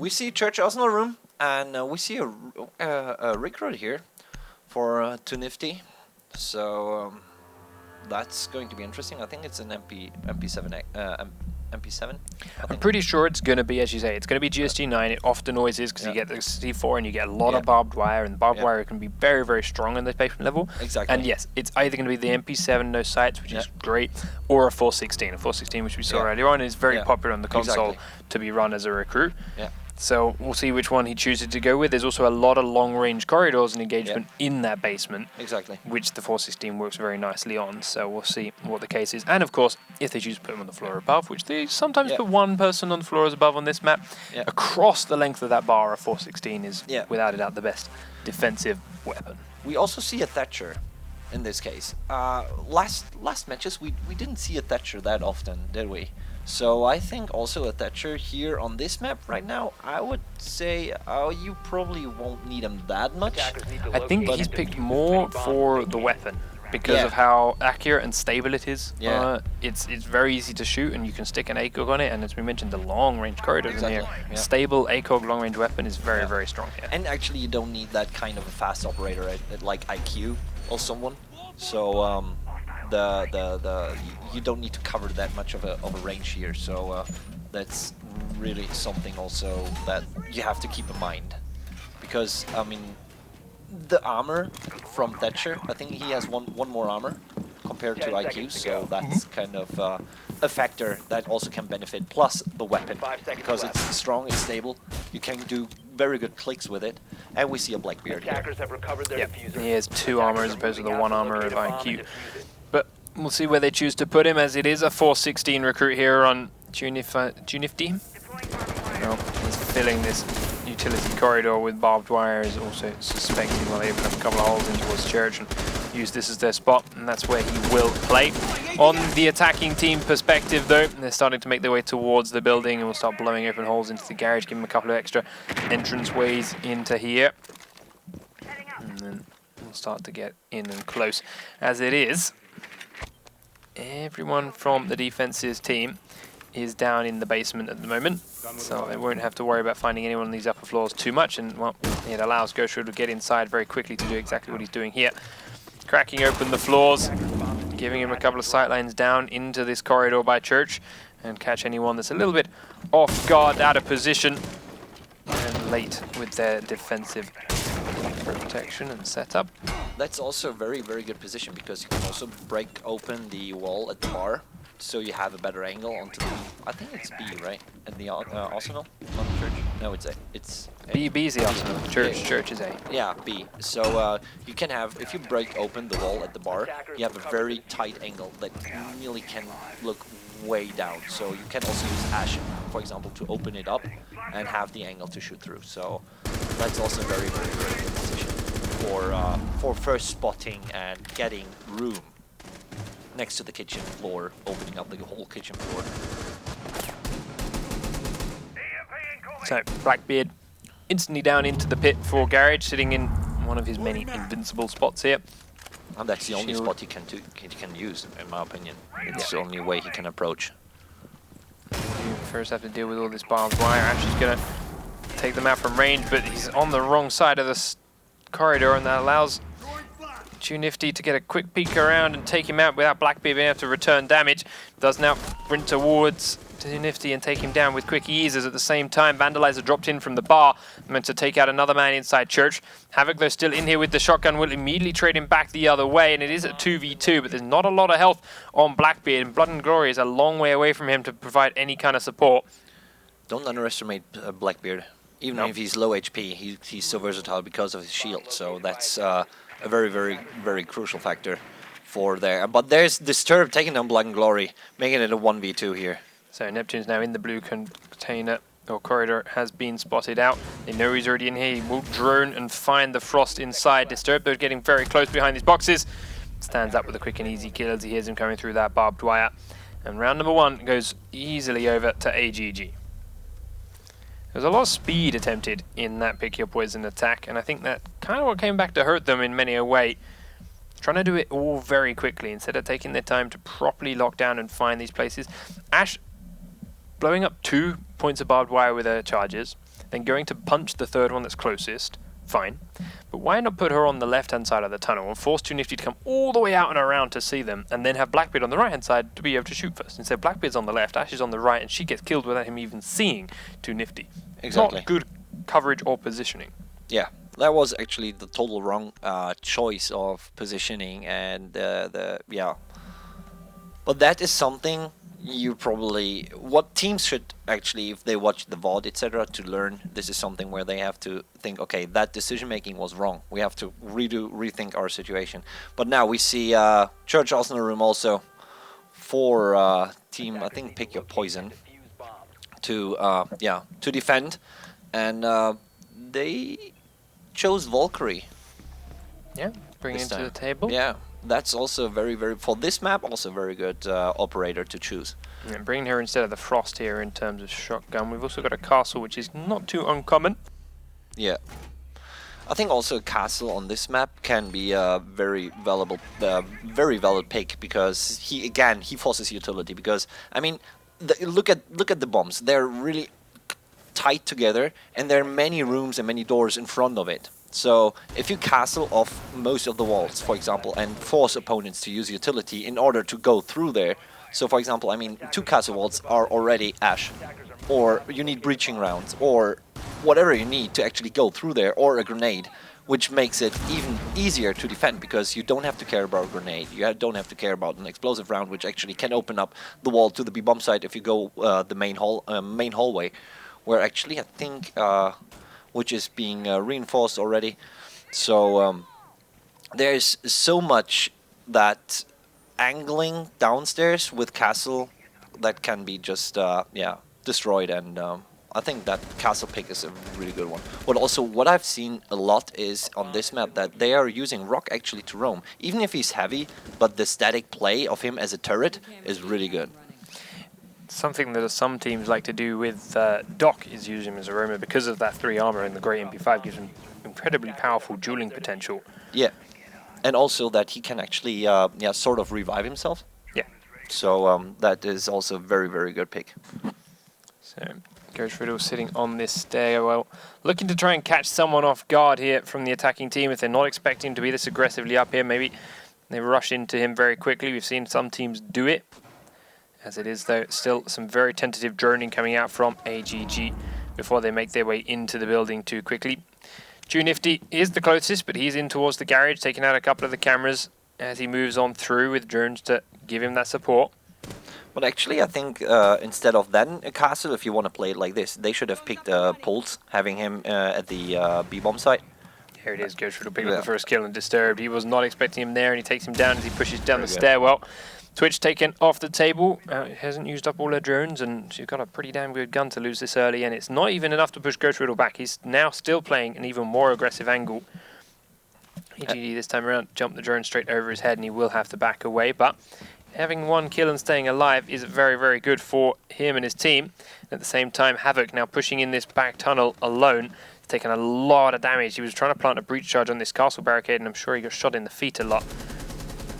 We see Church Arsenal room, and we see a recruit here for Too Nifty. So that's going to be interesting. I think it's an MP7. I'm pretty sure it's going to be, as you say, it's going to be GSG9. It often always is, because you get the C4 and you get a lot of barbed wire, and the barbed wire can be very, very strong in this basement level. Exactly. And yes, it's either going to be the MP7 no sights, which is great, or a 416. A 416, which we saw earlier on, is very popular on the console to be run as a recruit. Yeah. So we'll see which one he chooses to go with. There's also a lot of long-range corridors and engagement in that basement. Exactly. Which the 416 works very nicely on. So we'll see what the case is. And of course, if they choose to put him on the floor above, which they sometimes put one person on the floor as above on this map, across the length of that bar, a 416 is without a doubt the best defensive weapon. We also see a Thatcher in this case. Last matches, we didn't see a Thatcher that often, did we? So I think also a Thatcher here on this map right now, I would say you probably won't need him that much. I think he's picked more for the weapon because of how accurate and stable it is. It's very easy to shoot, and you can stick an ACOG on it, and as we mentioned, the long-range corridors in here. Stable ACOG long-range weapon is very, very strong here. And actually you don't need that kind of a fast operator like IQ or someone. So you don't need to cover that much of a range here, so that's really something also that you have to keep in mind, because I mean the armor from Thatcher, I think he has one more armor compared to IQ, so that's kind of a factor that also can benefit, plus the weapon, because it's strong, it's stable, you can do very good clicks with it, and we see a Blackbeard here. He has 2 armor as opposed to the 1 armor of IQ. But we'll see where they choose to put him, as it is a 416 recruit here on Tunifty. Well, he's filling this utility corridor with barbed wire, is also suspecting while they open up a couple of holes in towards Church and use this as their spot, and that's where he will play. On the attacking team perspective though, they're starting to make their way towards the building, and we'll start blowing open holes into the garage, give them a couple of extra entrance ways into here. And then we'll start to get in and close. As it is, everyone from the defense's team is down in the basement at the moment, so they won't have to worry about finding anyone on these upper floors too much, and well, it allows Gosho to get inside very quickly to do exactly what he's doing here. Cracking open the floors, giving him a couple of sight lines down into this corridor by Church, and catch anyone that's a little bit off guard, out of position, and late with their defensive protection and setup. That's also a very, very good position, because you can also break open the wall at the bar, so you have a better angle onto the, I think it's B, right? At the Arsenal? Not Church? No, it's A. It's A. B is the Arsenal. Church is A. Yeah, B. So you can have, if you break open the wall at the bar, you have a very tight angle that really can look way down. So you can also use Ash, for example, to open it up and have the angle to shoot through. So that's also a very, very, very good position for first spotting and getting room next to the kitchen floor, opening up the whole kitchen floor. So Blackbeard instantly down into the pit for Garage, sitting in one of his many invincible spots here. And that's the only spot he can use, in my opinion. It's the only way he can approach. You first have to deal with all this barbed wire. Ash is going to take them out from range, but he's on the wrong side of this corridor, and that allows Too Nifty to get a quick peek around and take him out without Blackbeard being able to return damage. Does now sprint towards Too Nifty and take him down with quick eases. At the same time, Vandalizer dropped in from the bar, meant to take out another man inside Church. Havoc, though, still in here with the shotgun, will immediately trade him back the other way, and it is a 2v2, but there's not a lot of health on Blackbeard, and Blood and Glory is a long way away from him to provide any kind of support. Don't underestimate Blackbeard. Even if he's low HP, he's so versatile because of his shield, so that's a very, very, very crucial factor for there. But there's Disturb taking down Blood and Glory, making it a 1v2 here. So Neptune's now in the blue container, or corridor, has been spotted out. They know he's already in here. He will drone and find the Frost inside. Disturb, though, getting very close behind these boxes. Stands up with a quick and easy kill as he hears him coming through that barbed wire. And round number 1 goes easily over to AGG. There's a lot of speed attempted in that Pick Your Poison attack, and I think that kind of what came back to hurt them in many a way. Trying to do it all very quickly instead of taking their time to properly lock down and find these places. Ash blowing up 2 points of barbed wire with her charges, then going to punch the third one that's closest, fine. But why not put her on the left-hand side of the tunnel and force 2Nifty to come all the way out and around to see them, and then have Blackbeard on the right-hand side to be able to shoot first. Instead, Blackbeard's on the left, Ash is on the right, and she gets killed without him even seeing 2Nifty. Exactly. Not good coverage or positioning. Yeah, that was actually the total wrong choice of positioning, and yeah. But that is something you probably, what teams should actually, if they watch the VOD, etc., to learn. This is something where they have to think, okay, that decision making was wrong. We have to rethink our situation. But now we see Church Arsenal room also for team, I think, PickYourPoison to yeah, to defend, and they chose Valkyrie. Yeah, bring it to the table. Yeah. That's also very, for this map, also very good operator to choose. Yeah, bringing her instead of the Frost here in terms of shotgun. We've also got a castle, which is not too uncommon. Yeah. I think also a castle on this map can be a very valuable, very valid pick, because he forces utility. Because I mean, look at the bombs. They're really tight together, and there are many rooms and many doors in front of it. So if you castle off most of the walls, for example, and force opponents to use utility in order to go through there. So for example, I mean, 2 castle walls are already Ash, or you need breaching rounds, or whatever you need to actually go through there, or a grenade, which makes it even easier to defend, because you don't have to care about a grenade, you don't have to care about an explosive round, which actually can open up the wall to the B-bomb site if you go the main hallway, where actually I think which is being reinforced already. So there's so much that angling downstairs with castle that can be just yeah, destroyed, and I think that castle pick is a really good one. But also what I've seen a lot is on this map that they are using Rock actually to roam, even if he's heavy, but the static play of him as a turret is really good. Something that some teams like to do with Doc is use him as a roamer because of that 3 armor, and the great MP5 gives him incredibly powerful dueling potential. Yeah. And also that he can actually yeah, sort of revive himself. Yeah. So that is also a very, very good pick. So Ghost Riddle sitting on this stairwell, looking to try and catch someone off guard here from the attacking team. If they're not expecting him to be this aggressively up here, maybe they rush into him very quickly. We've seen some teams do it. As it is, though, still some very tentative droning coming out from AGG before they make their way into the building too quickly. 2Nifty is the closest, but he's in towards the garage, taking out a couple of the cameras as he moves on through with drones to give him that support. But actually, I think instead of then a castle, if you want to play it like this, they should have picked Pulse, having him at the B-bomb site. Here it is, Ghost Riddle picking up the first kill and Disturbed. He was not expecting him there, and he takes him down as he pushes down the stairwell. Twitch taken off the table, hasn't used up all her drones, and she's got a pretty damn good gun to lose this early, and it's not even enough to push Ghost Riddle back. He's now still playing an even more aggressive angle. AGG this time around jumped the drone straight over his head, and he will have to back away, but having 1 kill and staying alive is very, very good for him and his team. At the same time, Havoc now pushing in this back tunnel alone. He's taken a lot of damage. He was trying to plant a breach charge on this castle barricade, and I'm sure he got shot in the feet a lot.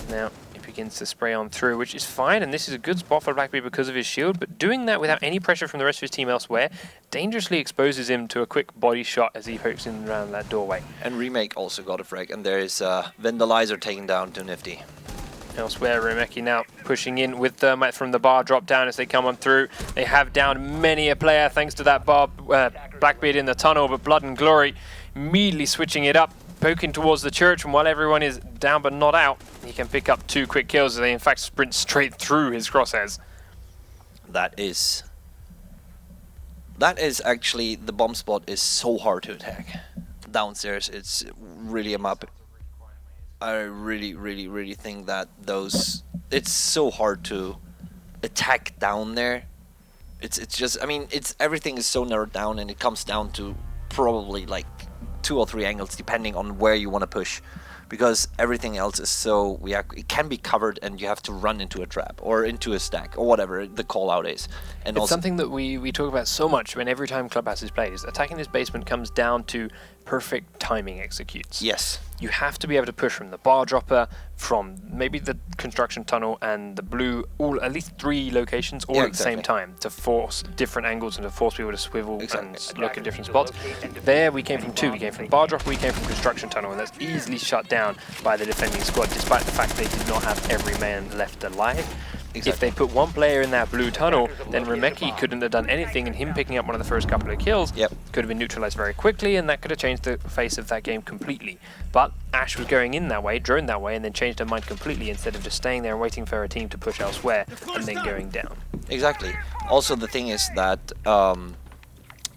Now begins to spray on through, which is fine, and this is a good spot for Blackbeard because of his shield, but doing that without any pressure from the rest of his team elsewhere dangerously exposes him to a quick body shot as he pokes in around that doorway. And Remake also got a frag, and there is Vandalizer taking down 2Nifty. Elsewhere, Remeki now pushing in with Thermite from the bar drop down as they come on through. They have downed many a player thanks to that bar Blackbeard in the tunnel, but Blood and Glory immediately switching it up, poking towards the church, and while everyone is down but not out, he can pick up 2 quick kills as they in fact sprint straight through his crosshairs. That is actually, the bomb spot is so hard to attack. Downstairs, it's really a map. I really think that it's so hard to attack down there. It's just, I mean, everything is so narrowed down, and it comes down to probably like 2 or 3 angles depending on where you want to push, because everything else is so, it can be covered and you have to run into a trap or into a stack or whatever the call out is. And it's also something that we talk about so much when every time Clubhouse is played, is attacking this basement comes down to perfect timing executes. Yes. You have to be able to push from the bar dropper, from maybe the construction tunnel and the blue, all at least 3 locations, all at the same time, to force different angles and to force people to swivel and look at different spots. There we came from 2. We came from bar dropper, we came from construction tunnel, and that's easily shut down by the defending squad, despite the fact they did not have every man left alive. If they put one player in that blue tunnel, then Remeki couldn't have done anything, and him picking up one of the first couple of kills could have been neutralized very quickly, and that could have changed the face of that game completely. But Ash was going in that way, drone that way, and then changed her mind completely instead of just staying there and waiting for her team to push elsewhere and then going down. Exactly. Also, the thing is that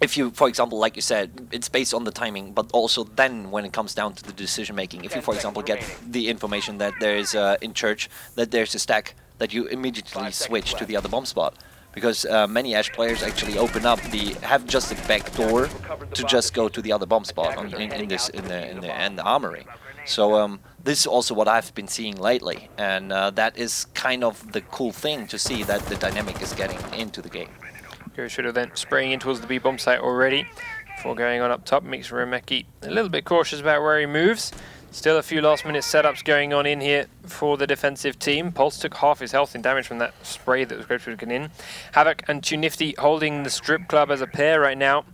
if you, for example, like you said, it's based on the timing, but also then when it comes down to the decision making, if you, for example, get the information that there is in church that there's a stack, that you immediately switch to the other bomb spot, because many Ash players actually open up have just a back door to just go to the other bomb spot in the armory. So this is also what I've been seeing lately, and that is kind of the cool thing to see, that the dynamic is getting into the game. Should have then spraying in towards the B bomb site already before going on up top. Makes Remeki a little bit cautious about where he moves. Still a few last-minute setups going on in here for the defensive team. Pulse took half his health in damage from that spray that was going in. Havoc and Tunifty holding the strip club as a pair right now.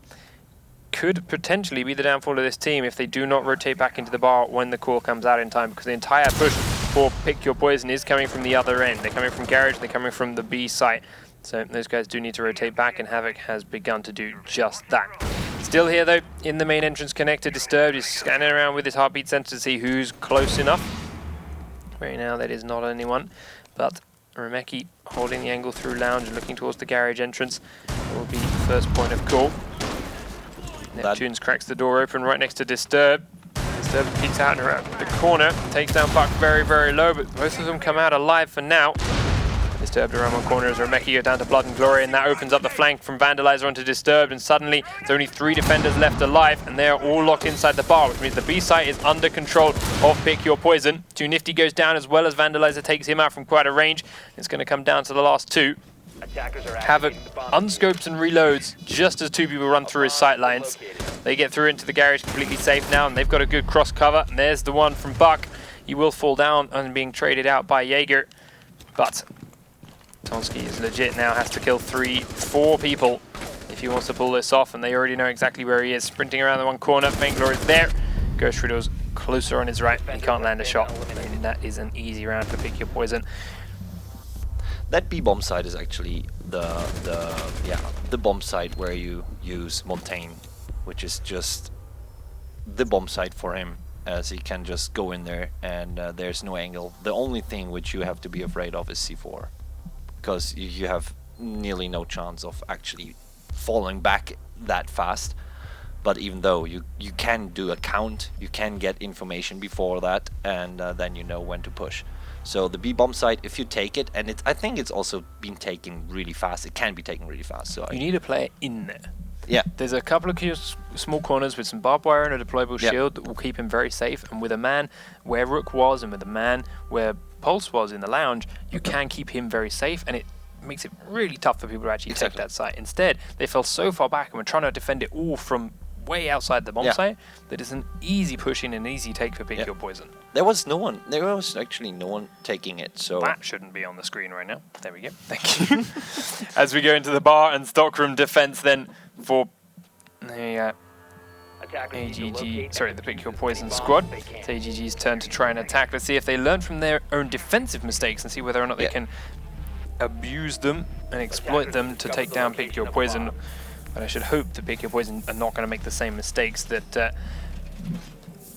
Could potentially be the downfall of this team if they do not rotate back into the bar when the call comes out in time, because the entire push for Pick Your Poison is coming from the other end. They're coming from Garage, they're coming from the B site. So those guys do need to rotate back, and Havoc has begun to do just that. Still here though, in the main entrance connector, Disturbed is scanning around with his heartbeat sensor to see who's close enough. Right now that is not anyone, but Remeki holding the angle through Lounge and looking towards the garage entrance will be the first point of call. Neptunes cracks the door open right next to Disturbed. Disturbed peeks out around the corner, takes down Buck very, very low, but both of them come out alive for now. Disturbed around one corner as Remeki go down to Blood and Glory, and that opens up the flank from Vandalizer onto Disturbed, and suddenly there's only 3 defenders left alive, and they are all locked inside the bar, which means the B site is under control of Pick Your Poison. Tunifty goes down as well as Vandalizer takes him out from quite a range. It's going to come down to the last 2. Havoc unscopes and reloads just as 2 people run through his sight lines. They get through into the garage completely safe now, and they've got a good cross cover, and there's the one from Buck. He will fall down and being traded out by Jaeger, but Tonsky is legit now, has to kill 4 people if he wants to pull this off, and they already know exactly where he is. Sprinting around the one corner, Bangalore is there. Ghost Riddle's closer on his right, he can't land a shot, and that is an easy round for Pick Your Poison. That B bomb site is actually the bomb site where you use Montaigne, which is just the bomb site for him, as he can just go in there and there's no angle. The only thing which you have to be afraid of is C4, because you have nearly no chance of actually falling back that fast. But even though you can do a count, you can get information before that, and then you know when to push. So the B bomb site, if you take it, and I think it's also been taken really fast. It can be taken really fast. So you need a player in there. Yeah. There's a couple of small corners with some barbed wire and a deployable shield that will keep him very safe. And with a man where Rook was and with a man where Pulse was in the lounge, you can keep him very safe, and it makes it really tough for people to actually take that site. Instead, they fell so far back and were trying to defend it all from way outside the bomb site that it's an easy push in, an easy take for Pick Your Poison. There was actually no one taking it, so that shouldn't be on the screen right now. There we go. Thank you. As we go into the bar and stockroom defense then for the AGG, sorry, the Pick Your Poison squad. It's AGG's turn to try and attack. Let's see if they learn from their own defensive mistakes and see whether or not they can abuse them and exploit them to take down Pick Your Poison. But I should hope that Pick Your Poison are not going to make the same mistakes that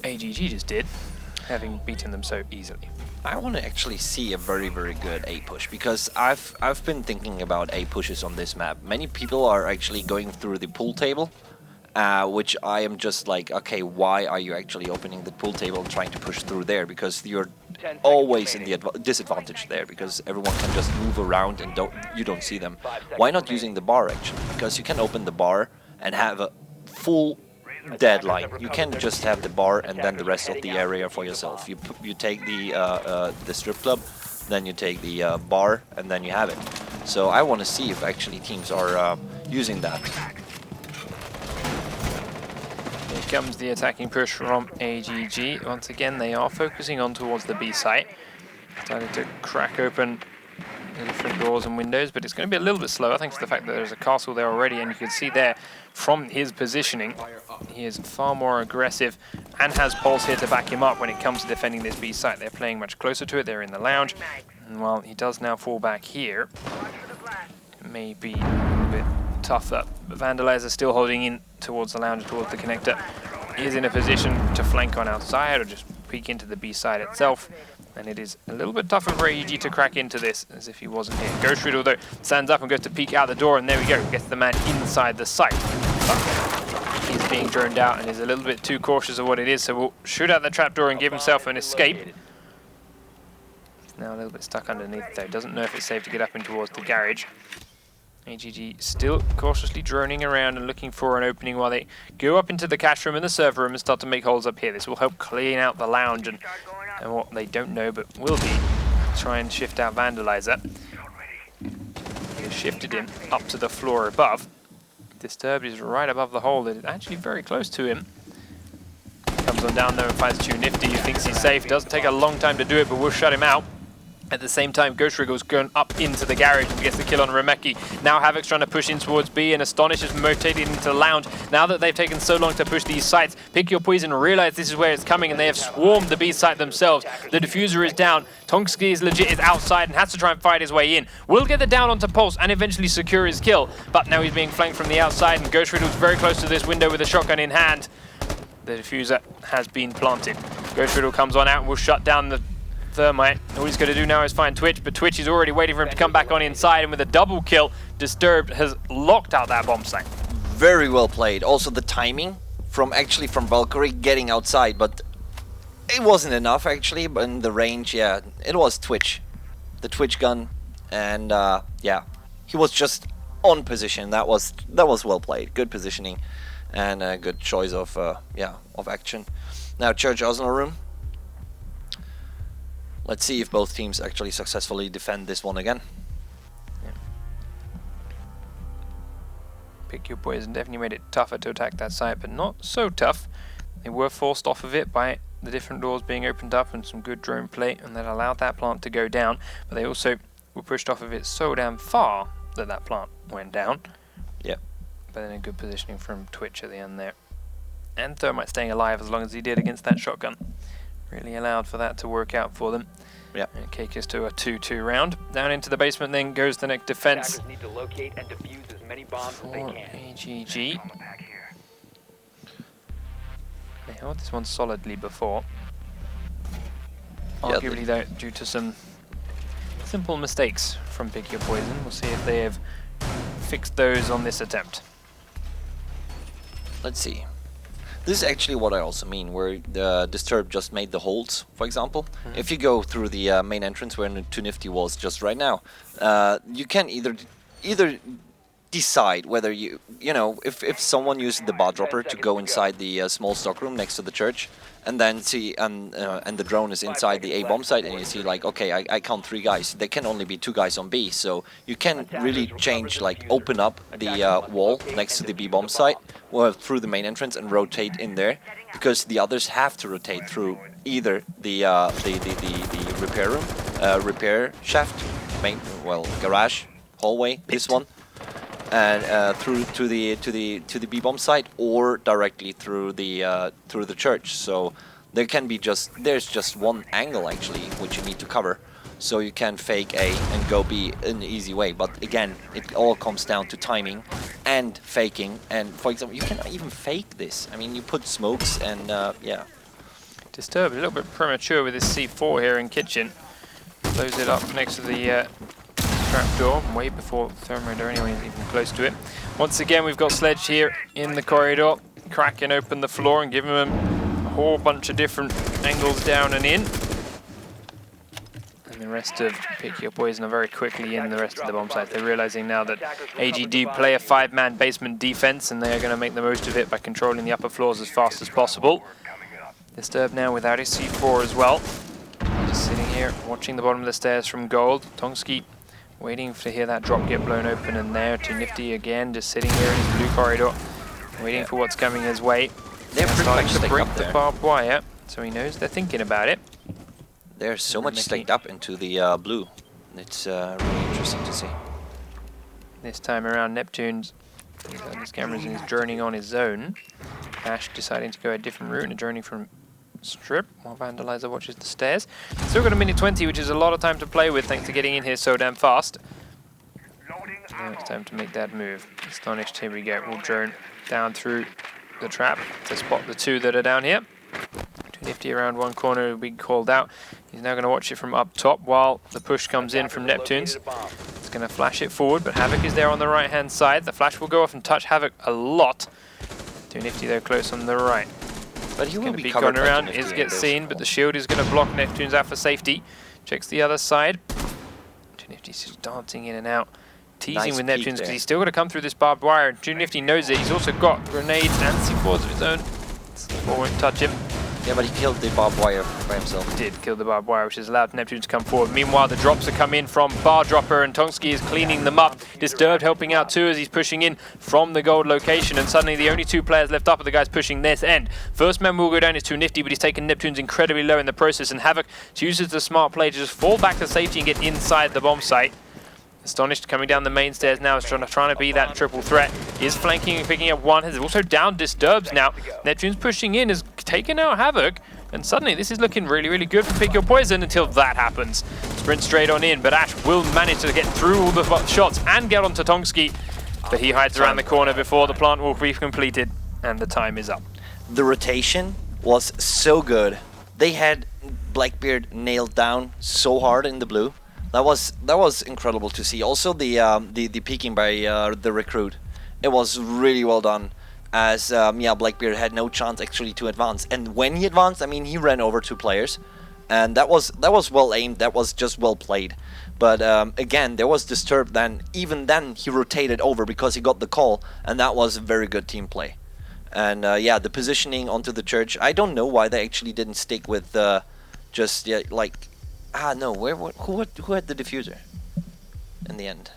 AGG just did, having beaten them so easily. I want to actually see a very, very good A push, because I've been thinking about A pushes on this map. Many people are actually going through the pool table, which I am just like, okay, why are you actually opening the pool table and trying to push through there? Because you're always in the disadvantage there, because everyone can just move around and you don't see them. Why not using the bar actually? Because you can open the bar and have a full deadline. You can just have the bar and then the rest of the area for yourself. You take the strip club, then you take the bar, and then you have it. So I want to see if actually teams are using that. comes the attacking push from AGG. Once again, they are focusing on towards the B site. Starting to crack open the different doors and windows, but it's going to be a little bit slower thanks to the fact that there's a castle there already, and you can see there from his positioning, he is far more aggressive and has Pulse here to back him up when it comes to defending this B site. They're playing much closer to it, they're in the lounge, and while he does now fall back here, it may be a little bit tougher, but Vandalizer still holding in towards the lounge, towards the connector. He is in a position to flank on outside or just peek into the B side itself. And it is a little bit tougher for AEG to crack into this, as if he wasn't here. Ghost Riddle, though, stands up and goes to peek out the door, and there we go, gets the man inside the site. But he's being droned out and is a little bit too cautious of what it is, so we'll shoot out the trapdoor and give himself an escape. He's now a little bit stuck underneath, though. Doesn't know if it's safe to get up in towards the garage. AGG still cautiously droning around and looking for an opening while they go up into the cash room and the server room and start to make holes up here. This will help clean out the lounge and what they don't know but will be try and shift out Vandalizer. They shifted him up to the floor above. Disturbed is right above the hole. That is actually very close to him. Comes on down there and finds Too Nifty, who thinks he's safe. Doesn't take a long time to do it, but we'll shut him out. At the same time, Ghost Wriggle's going up into the garage and gets the kill on Remeki. Now Havoc's trying to push in towards B, and Astonish is rotated into the lounge. Now that they've taken so long to push these sites, Pick Your Poison realize this is where it's coming, and they have swarmed the B site themselves. The diffuser is down. Tonksky is legit, is outside and has to try and fight his way in. Will get the down onto Pulse and eventually secure his kill, but now he's being flanked from the outside, and Ghost Riddle's very close to this window with a shotgun in hand. The diffuser has been planted. Ghost Riddle comes on out and will shut down the Thermite. All he's going to do now is find Twitch, but Twitch is already waiting for him to come back on inside, and with a double kill, Disturbed has locked out that bomb site. Very well played. Also the timing from Valkyrie getting outside, but it wasn't enough actually, but in the range, yeah, it was Twitch. The Twitch gun, and yeah, he was just on position. That was well played. Good positioning and a good choice of action. Now Church Oslo room. Let's see if both teams actually successfully defend this one again. Yeah. Pick Your Poison definitely made it tougher to attack that site, but not so tough. They were forced off of it by the different doors being opened up and some good drone play, and that allowed that plant to go down. But they also were pushed off of it so damn far that that plant went down. Yeah. But then a good positioning from Twitch at the end there. And Thermite staying alive as long as he did against that shotgun. Really allowed for that to work out for them. Yeah. And it takes us to a 2-2 round. Down into the basement then goes the next defense. Need to locate and defuse as many bombs as they can. AGG. They held this one solidly before. Yeah, Arguably though, due to some simple mistakes from Pick Your Poison. We'll see if they have fixed those on this attempt. Let's see. This is actually what I also mean, where the Disturbed just made the holes, for example. If you go through the main entrance where Too Nifty was just right now, you can either decide whether you know, if someone uses the bar dropper to go inside the small stockroom next to the church, and then see and the drone is inside the A bomb site, and you see like, okay, I count 3 guys. There can only be 2 guys on B, so you can really change, like open up the wall next to the B bomb site or through the main entrance and rotate in there, because the others have to rotate through either the repair room, repair shaft, garage, hallway, this one, and through to the B bomb site, or directly through the church. So there can be there's just one angle actually which you need to cover, so you can fake A and go B in an easy way. But again, it all comes down to timing and faking. And for example, you cannot even fake this. I mean, you put smokes and yeah. Disturbed a little bit premature with his C4 here in kitchen. Blows it up next to the trapdoor, way before Thermite or anyone is even close to it. Once again, we've got Sledge here in the corridor, cracking open the floor and giving them a whole bunch of different angles down and in. And the rest of Pick Your Poison are very quickly in the rest of the bomb sites. They're realizing now that AGD play a 5-man basement defense, and they are going to make the most of it by controlling the upper floors as fast as possible. Disturbed now without his C4 as well. Just sitting here watching the bottom of the stairs from Gold. Tonksky waiting to hear that drop get blown open, and there Too Nifty again just sitting here in his blue corridor, waiting for what's coming his way. They're pretty starting much to stacked break up the there. barbed wire, so he knows they're thinking about it. They're so much stacked up into the blue. It's really interesting to see. This time around, Neptune's he's on his cameras and he's droning on his own. Ash deciding to go a different route and droning from strip while Vandalizer watches the stairs. Still got a minute 20, which is a lot of time to play with thanks to getting in here so damn fast. Now it's time to make that move. Astonished, here we go. We'll drone down through the trap to spot the two that are down here. Too nifty around one corner, we called out. He's now going to watch it from up top while the push comes in from Neptune's. It's going to flash it forward, but Havoc is there on the right-hand side. The flash will go off and touch Havoc a lot. Too nifty though, close on the right. But he will Going to be be covered going by around, Too Nifty is in get this. seen, but the shield is going to block Neptune's out for safety. Checks the other side. Too Nifty's just dancing in and out, teasing Nice with peek Neptune's because there. he's still got to come through this barbed wire. Too Nifty knows it. He's also got grenades and C4s of his own. C4 won't touch him. Yeah, but he killed the barbed wire by himself. Did kill the barbed wire, which has allowed Neptune to come forward. Meanwhile, the drops are coming in from Bar Dropper, and Tonsky is cleaning them up. Disturbed helping out too as he's pushing in from the gold location, and suddenly the only two players left up are the guys pushing this end. First man will go down is Too Nifty, but he's taken Neptune's incredibly low in the process, and Havoc chooses the smart play to just fall back to safety and get inside the bomb site. Astonished coming down the main stairs now is trying to be that triple threat. He is flanking and picking up one. Has also down Disturbs now. Neptune's pushing in, has taken out Havoc. And suddenly this is looking really, really good for Pick Your Poison until that happens. Sprint straight on in, but Ash will manage to get through all the shots and get onto Tonsky. But he hides around the corner before the plant will be completed, and the time is up. The rotation was so good. They had Blackbeard nailed down so hard in the blue. That was incredible to see. Also the peeking by the recruit. It was really well done. As yeah, Blackbeard had no chance actually to advance, and when he advanced, I mean, he ran over two players, and that was well aimed. That was just well played. But again, there was Disturbed. Then even then he rotated over because he got the call, and that was a very good team play. And yeah, the positioning onto the church. I don't know why they actually didn't stick with just like no. Who had the diffuser in the end?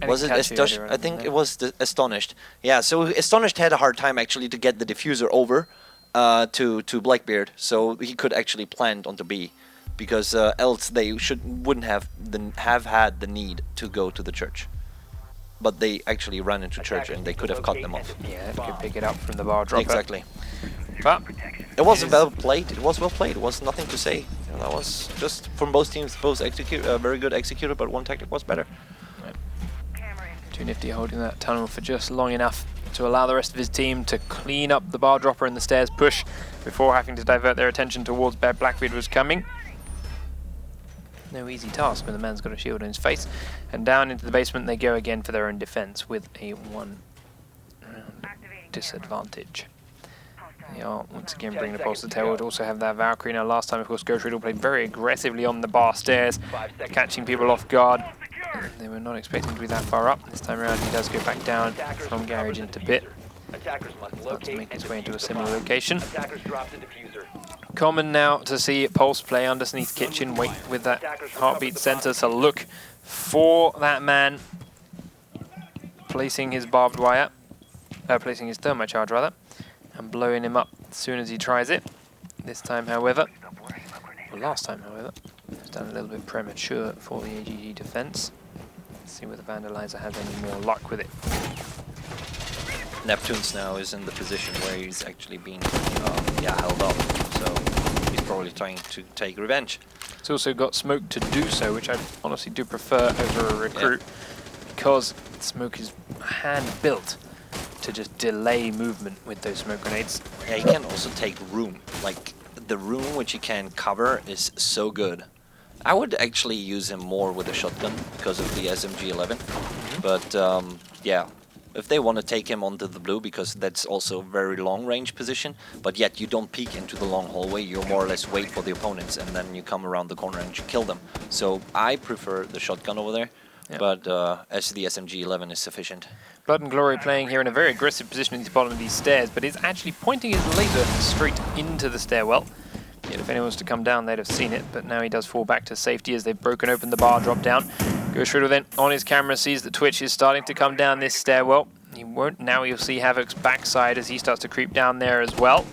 Was it Astonished? I think it was the Astonished. Yeah, so Astonished had a hard time actually to get the diffuser over to Blackbeard, so he could actually plant onto B, because else they wouldn't have had the need to go to the church. But they actually ran into church and they could have cut them off. Yeah, could pick it up from the bar dropper. Exactly. But it was well played. It was well played. It was nothing to say. You know, that was just from both teams, both very good executed, but one tactic was better. Too Nifty holding that tunnel for just long enough to allow the rest of his team to clean up the bar dropper and the stairs push before having to divert their attention towards where Blackbeard was coming. No easy task when the man's got a shield on his face. And down into the basement they go again for their own defense with a 1 round disadvantage. They are once again bringing the pulse to the tail. Would also have that Valkyrie. Now last time of course Gertrude played very aggressively on the bar stairs, catching people off guard. They were not expecting to be that far up. This time around he does go back down from garage into pit. Starts to make his way into a similar location. Common now to see Pulse play underneath kitchen, wait with that heartbeat sensor to look for that man placing his barbed wire, placing his thermite charge rather, and blowing him up as soon as he tries it. This time however, or last time however, it was done a little bit premature for the AGG defense. Let's see whether Vandalizer has any more luck with it. Neptune's now is in the position where he's actually being held up, so he's probably trying to take revenge. It's also got Smoke to do so, which I honestly do prefer over a recruit, because Smoke is hand-built to just delay movement with those smoke grenades. Yeah, he can also take room. Like, the room which he can cover is so good. I would actually use him more with a shotgun because of the SMG-11, but yeah. If they want to take him onto the blue, because that's also a very long range position, but yet you don't peek into the long hallway, you more or less wait for the opponents and then you come around the corner and you kill them. So I prefer the shotgun over there, but as the SMG-11 is sufficient. Blood and Glory playing here in a very aggressive position at the bottom of these stairs, but is actually pointing his laser straight into the stairwell. Yet if anyone was to come down, they'd have seen it, but now he does fall back to safety as they've broken open the bar drop down. Gertrude then on his camera sees that Twitch is starting to come down this stairwell. He won't. Now you'll see Havoc's backside as he starts to creep down there as well.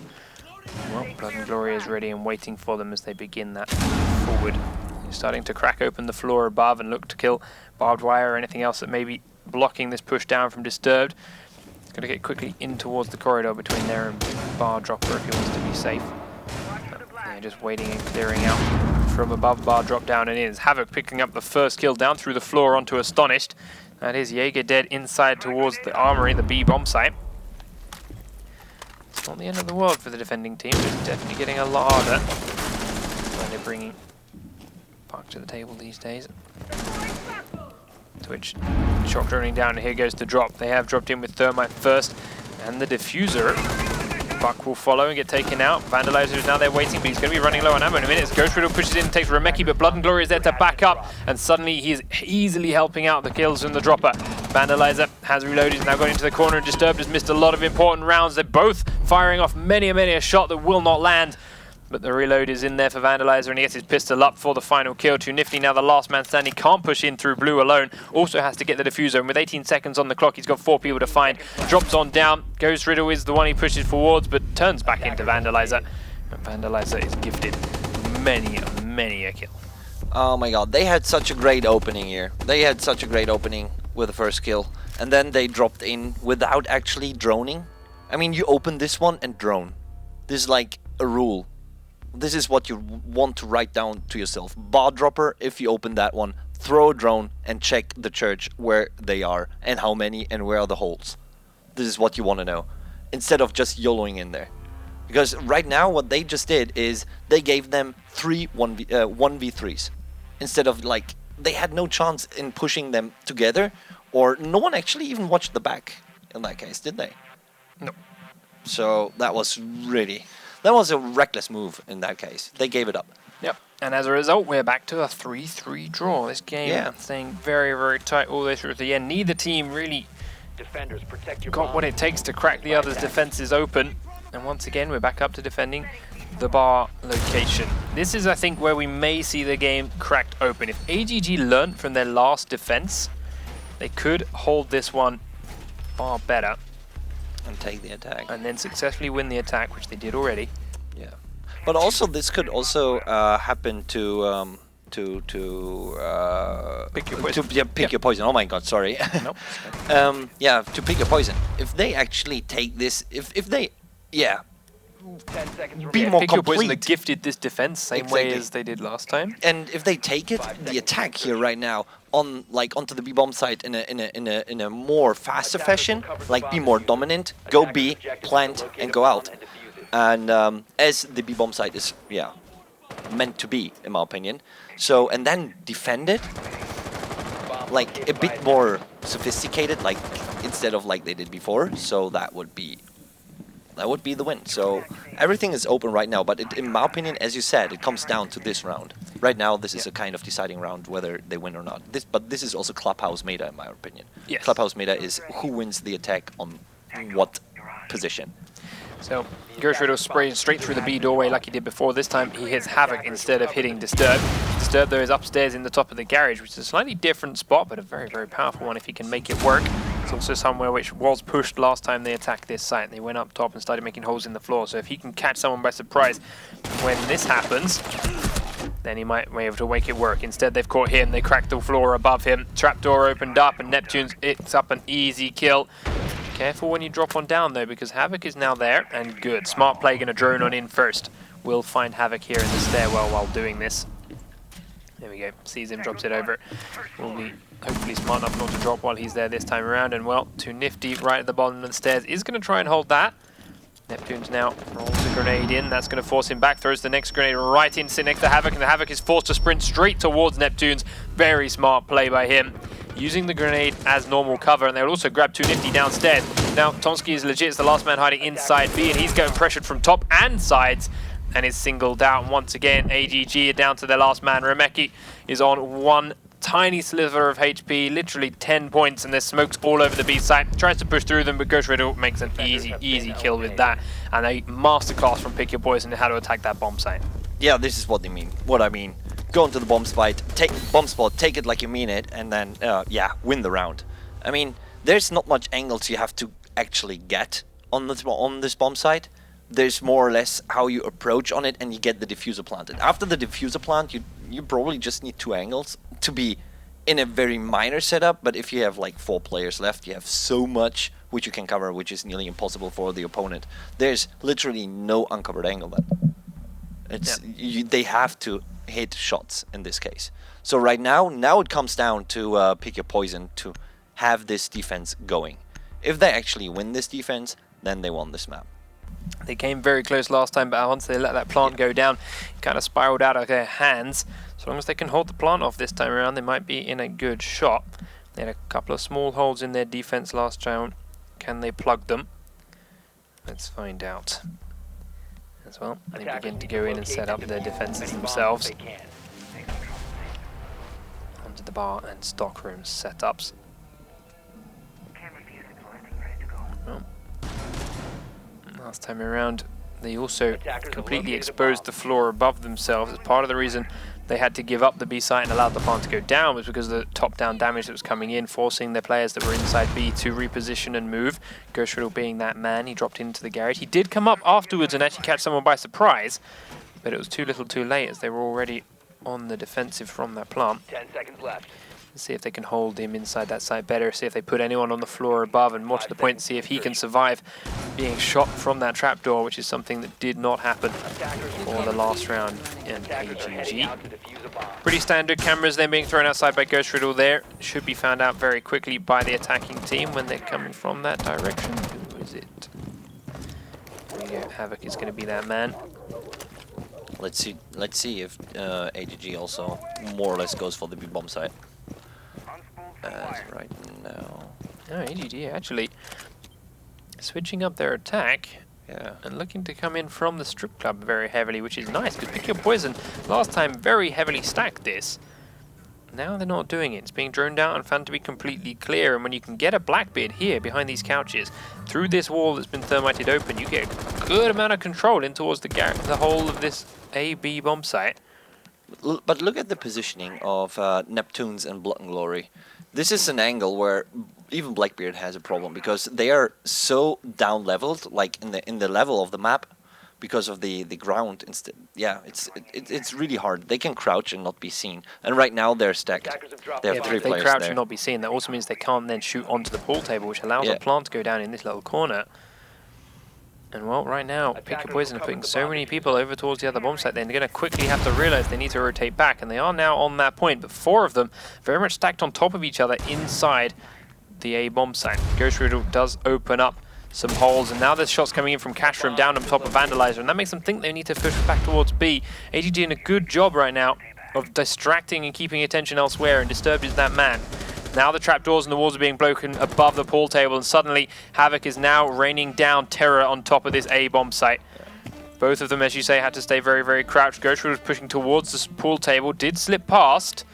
Well, Blood and Glory is ready and waiting for them as they begin that forward. He's starting to crack open the floor above and look to kill barbed wire or anything else that may be blocking this push down from Disturbed. He's going to get quickly in towards the corridor between there and Bar Dropper if he wants to be safe. They're just waiting and clearing out from above Bar Drop down and in. Havoc picking up the first kill down through the floor onto Astonished. That is Jaeger dead inside towards the armory, the B bomb site. It's not the end of the world for the defending team, but it's definitely getting a lot harder when they're bringing Park to the table these days. Twitch shock droning down, and here goes the drop. They have dropped in with Thermite first, and the diffuser. Buck will follow and get taken out. Vandalizer is now there waiting, but he's going to be running low on ammo in a minute. Ghost Riddle pushes in and takes Remeki, but Blood and Glory is there to back up, and suddenly he's easily helping out the kills from the dropper. Vandalizer has reloaded, he's now going into the corner, and Disturbed has missed a lot of important rounds. They're both firing off many a shot that will not land. But the reload is in there for Vandalizer, and he gets his pistol up for the final kill. Too Nifty, now the last man standing, can't push in through blue alone. Also has to get the diffuser, and with 18 seconds on the clock, he's got 4 people to find. Drops on down. Ghost Riddle is the one he pushes forwards, but turns back into Vandalizer. And Vandalizer is gifted many a kill. Oh my god, they had such a great opening here. They had such a great opening with the first kill. And then they dropped in without actually droning. I mean, you open this one and drone. This is like a rule. This is what you want to write down to yourself. Bar Dropper, if you open that one, throw a drone and check the church where they are and how many and where are the holes. This is what you want to know, instead of just YOLOing in there. Because right now what they just did is they gave them 3 1v3s. Instead of, like, they had no chance in pushing them together, or no one actually even watched the back in that case, did they? No. So that was a reckless move in that case. They gave it up. Yep. And as a result, we're back to a 3-3 draw. This game staying very tight all the way through to the end. Neither team really got what it takes to crack the other's defenses open. And once again, we're back up to defending the bar location. This is, I think, where we may see the game cracked open. If AGG learned from their last defense, they could hold this one far better. And take the attack. And then successfully win the attack, which they did already. Yeah. But also, this could also happen to Pick Your Poison. Pick Your Poison. Oh my god, sorry. Nope. Yeah, to Pick Your Poison. If they actually take this, if they, be more Pick Your Poison, complete. they gifted this defense same way as they did last time. And if they take it, the attack here right now on onto the B bomb site in a more faster fashion, like be more dominant, go B, plant, and go out. And as the B bomb site is meant to be, in my opinion. So, and then defend it like a bit more sophisticated, like instead of like they did before. So that would be the win. So everything is open right now, but in my opinion, as you said, it comes down to this round. Right now, this is a kind of deciding round whether they win or not. But this is also Clubhouse meta, in my opinion. Yes. Clubhouse meta is who wins the attack on what position. So Ghost Riddle sprays straight through the B doorway like he did before. This time he hits Havoc instead of hitting Disturbed. Disturbed, though, is upstairs in the top of the garage, which is a slightly different spot, but a very powerful one if he can make it work. It's also somewhere which was pushed last time they attacked this site. They went up top and started making holes in the floor. So if he can catch someone by surprise when this happens, then he might be able to make it work. Instead, they've caught him. They cracked the floor above him. Trapdoor opened up, and Neptune's it's up an easy kill. Careful when you drop on down, though, because Havoc is now there, and good. Smart play, going to drone on in first. We'll find Havoc here in the stairwell while doing this. There we go. Sees him, drops it over. Will be hopefully smart enough not to drop while he's there this time around. And, well, Too Nifty right at the bottom of the stairs is going to try and hold that. Neptune's now rolls a grenade in. That's going to force him back. Throws the next grenade right in, sit next to Havoc, and the Havoc is forced to sprint straight towards Neptune's. Very smart play by him, using the grenade as normal cover, and they'll also grab Too Nifty downstairs. Now, Tomsky is legit. It's the last man hiding inside B, and he's getting pressured from top and sides, and is singled out. And once again, AGG are down to their last man. Remeki is on one tiny sliver of HP, literally 10 points, and there's smokes all over the B site. Tries to push through them, but Ghost Riddle makes an easy kill with that. And a masterclass from Pick Your Poison on how to attack that bomb site. Yeah, this is what they mean. What I mean. Go into the bomb spot, take it like you mean it, and then, win the round. I mean, there's not much angles you have to actually get on this bomb site. There's more or less how you approach on it, and you get the diffuser planted. After the diffuser plant, you probably just need 2 angles to be in a very minor setup, but if you have like 4 players left, you have so much which you can cover, which is nearly impossible for the opponent. There's literally no uncovered angle then. It's they have to hit shots in this case. So right now it comes down to pick your poison to have this defense going. If they actually win this defense, then they won this map. They came very close last time, but once they let that plant go down, it kind of spiraled out of their hands. So long as they can hold the plant off this time around, they might be in a good shot. They had a couple of small holes in their defense last round. Can they plug them? Let's find out. As well, they begin to go in and set up their defenses themselves. Onto the bar and stockroom setups. Well, last time around, they also completely exposed the floor above themselves. As part of the reason they had to give up the B site and allowed the plant to go down was because of the top-down damage that was coming in, forcing their players that were inside B to reposition and move. Ghost Riddle being that man, he dropped into the garage. He did come up afterwards and actually catch someone by surprise, but it was too little too late as they were already on the defensive from that plant. 10 seconds left. See if they can hold him inside that site better, see if they put anyone on the floor above, and more to the point, see if he can survive being shot from that trapdoor, which is something that did not happen for the last round in AGG. Pretty standard cameras then being thrown outside by Ghost Riddle there. Should be found out very quickly by the attacking team when they're coming from that direction. Who is it? There we go. Havoc is going to be that man. Let's see if AGG also more or less goes for the B bomb site. As right now. Oh, AGG actually switching up their attack. Yeah. And looking to come in from the strip club very heavily, which is nice, because Pick Your Poison last time very heavily stacked this. Now they're not doing it. It's being droned out and found to be completely clear, and when you can get a Blackbeard here behind these couches, through this wall that's been thermited open, you get a good amount of control in towards the whole of this A-B bomb site. But look at the positioning of Neptunes and Blood and Glory. This is an angle where even Blackbeard has a problem, because they are so down leveled, like in the level of the map, because of the ground. Instead, yeah, it's really hard. They can crouch and not be seen, and right now they're stacked. They have 3 if they players crouch there. and not be seen, that also means they can't then shoot onto the pool table, which allows a plant to go down in this little corner. And well, right now, Pick Your Poison are putting so many people over towards the other bomb site, they're going to quickly have to realize they need to rotate back, and they are now on that point, but 4 of them very much stacked on top of each other inside the A bomb site. Ghost Riddle does open up some holes, and now there's shots coming in from Cash Room down on top of Vandalizer, and that makes them think they need to push back towards B. AGG doing a good job right now of distracting and keeping attention elsewhere, and Disturbed is that man. Now the trapdoors and the walls are being broken above the pool table, and suddenly Havoc is now raining down terror on top of this A bomb site. Both of them, as you say, had to stay very, very crouched. Ghost Riddle was pushing towards this pool table, did slip past.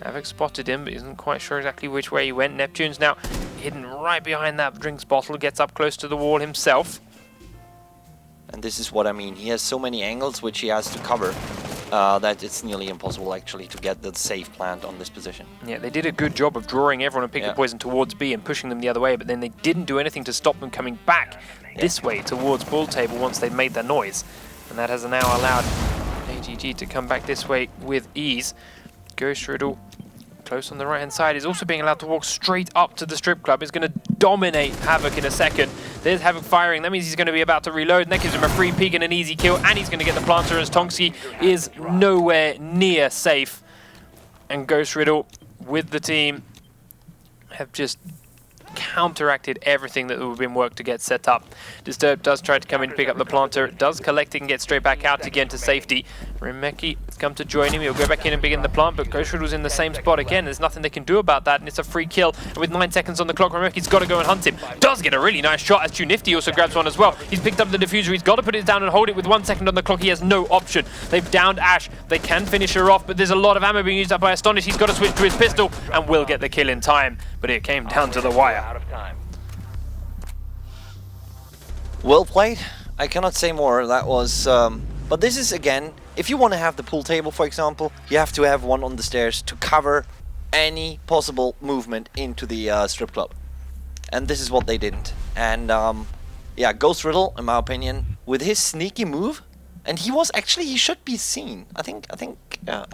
Havoc spotted him, but isn't quite sure exactly which way he went. Neptune's now hidden right behind that drinks bottle, gets up close to the wall himself. And this is what I mean. He has so many angles which he has to cover that it's nearly impossible actually to get the safe plant on this position. Yeah, they did a good job of drawing everyone and Pick Your Poison towards B and pushing them the other way, but then they didn't do anything to stop them coming back this way towards pool table once they'd made their noise. And that has now allowed AGG to come back this way with ease. Ghost Riddle, close on the right-hand side, is also being allowed to walk straight up to the strip club. He's going to dominate Havoc in a second. There's Havoc firing. That means he's going to be about to reload, and that gives him a free peek and an easy kill, and he's going to get the planter as Tonksky is nowhere near safe. And Ghost Riddle, with the team, have just counteracted everything that would have been worked to get set up. Disturbed does try to come in and pick up the planter, does collect it and get straight back out again to safety. Remeki has come to join him, he'll go back in and begin the plant, but Ghost Riddle's in the same spot again. There's nothing they can do about that, and it's a free kill. And with 9 seconds on the clock, Remeki's got to go and hunt him. Does get a really nice shot as Nifty also grabs one as well. He's picked up the diffuser, he's got to put it down and hold it with 1 second on the clock. He has no option. They've downed Ash, they can finish her off, but there's a lot of ammo being used up by Astonish. He's got to switch to his pistol and will get the kill in time, but it came down to the wire. Well played. I cannot say more. That was... but this is, again, if you want to have the pool table, for example, you have to have one on the stairs to cover any possible movement into the strip club. and this is what they didn't. And yeah, Ghost Riddle, in my opinion, with his sneaky move, and he should be seen. I think